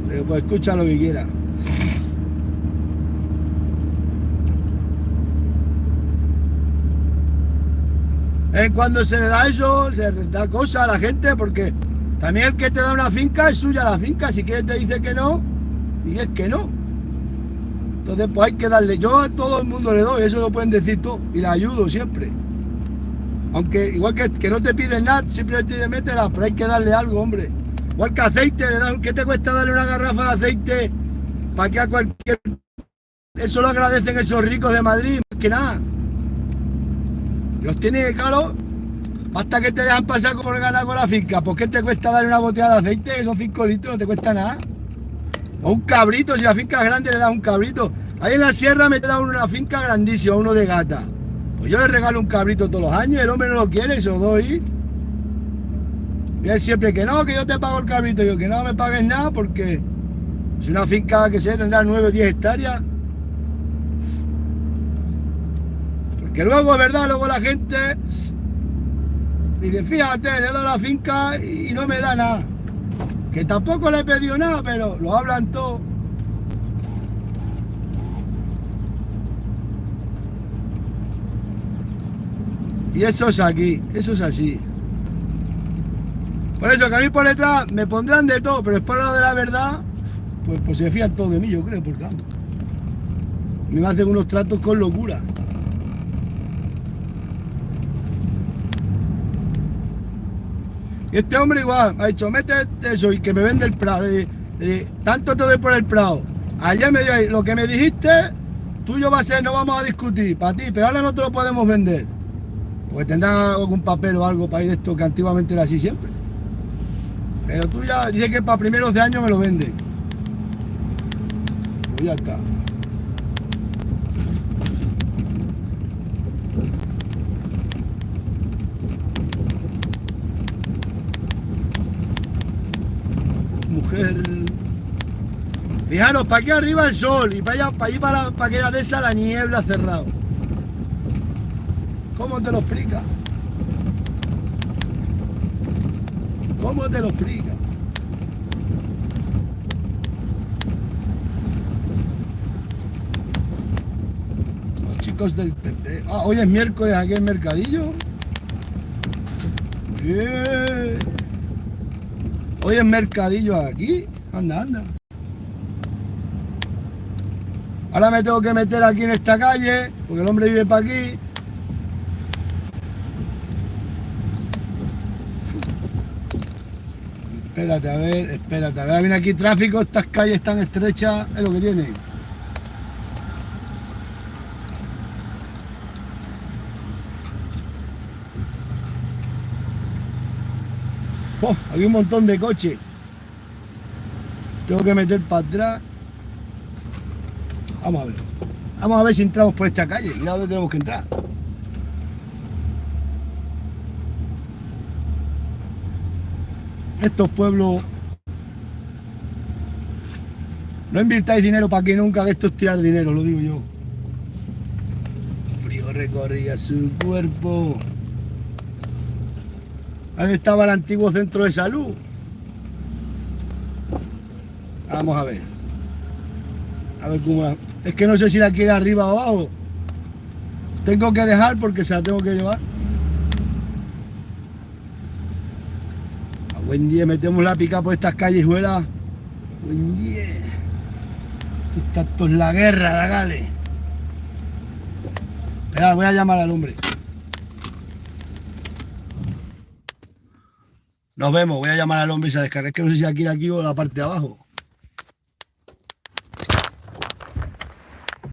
Le digo, pues escucha lo que quiera. Cuando se le da eso, se le da cosa a la gente, porque también el que te da una finca es suya la finca, si quieres te dice que no, y es que no. Entonces pues hay que darle, yo a todo el mundo le doy, eso lo pueden decir todos, y le ayudo siempre. Aunque igual que no te piden nada, simplemente te métela, pero hay que darle algo, hombre. Igual que aceite, ¿qué te cuesta darle una garrafa de aceite para que a cualquier... Eso lo agradecen esos ricos de Madrid, más que nada. Los tienen caro hasta que te dejan pasar como el ganado con la finca. ¿Por qué te cuesta darle una botella de aceite? Esos 5 litros no te cuesta nada. O un cabrito, si la finca es grande le das un cabrito. Ahí en la sierra me da una finca grandísima, uno de gata. Pues yo le regalo un cabrito todos los años, el hombre no lo quiere, se lo doy. Y él siempre que no, que yo te pago el cabrito. Yo que no me pagues nada porque es una finca que se tendrá 9 o 10 hectáreas. Porque luego, es verdad, luego la gente dice, fíjate, le he dado la finca y no me da nada. Que tampoco le he pedido nada, pero lo hablan todo. Y eso es aquí, eso es así. Por eso que a mí por detrás me pondrán de todo, pero es por lo de la verdad, pues se fían todos de mí, yo creo, porque me hacen unos tratos con locura. Y este hombre igual, me ha dicho, mete eso y que me vende el prado. Tanto te doy por el prado. Ayer me dio ahí, lo que me dijiste, tuyo va a ser, no vamos a discutir, para ti, pero ahora no te lo podemos vender. Porque tendrá algún papel o algo para ir de esto, que antiguamente era así siempre. Pero tú ya dices que para primeros de año me lo venden. Pues ya está. Mujer. Fijaros, para aquí arriba el sol y para allá, para que de esa la niebla cerrado. ¿Cómo te lo explica? ¿Cómo te lo explica? Los tráficos del PP. Ah, hoy es miércoles, aquí en Mercadillo. Bien. Hoy es Mercadillo aquí. Anda, anda. Ahora me tengo que meter aquí en esta calle, porque el hombre vive para aquí. Espérate, a ver, espérate, a ver. Viene aquí tráfico, estas calles tan estrechas, es lo que tiene. Oh, hay un montón de coches. Tengo que meter para atrás. Vamos a ver. Vamos a ver si entramos por esta calle. Mira dónde tenemos que entrar. Estos pueblos... No invirtáis dinero para que nunca, que esto es tirar dinero, lo digo yo. Frío recorría su cuerpo. Ahí estaba el antiguo centro de salud. Vamos a ver. A ver cómo... Es que no sé si la quiere arriba o abajo. Tengo que dejar porque se la tengo que llevar. A buen día metemos la pica por estas callejuelas. Buen día. Esto es la guerra, la gale. Espera, voy a llamar al hombre. Nos vemos, voy a llar al hombre y se descarga. Es que no sé si aquí o la parte de abajo.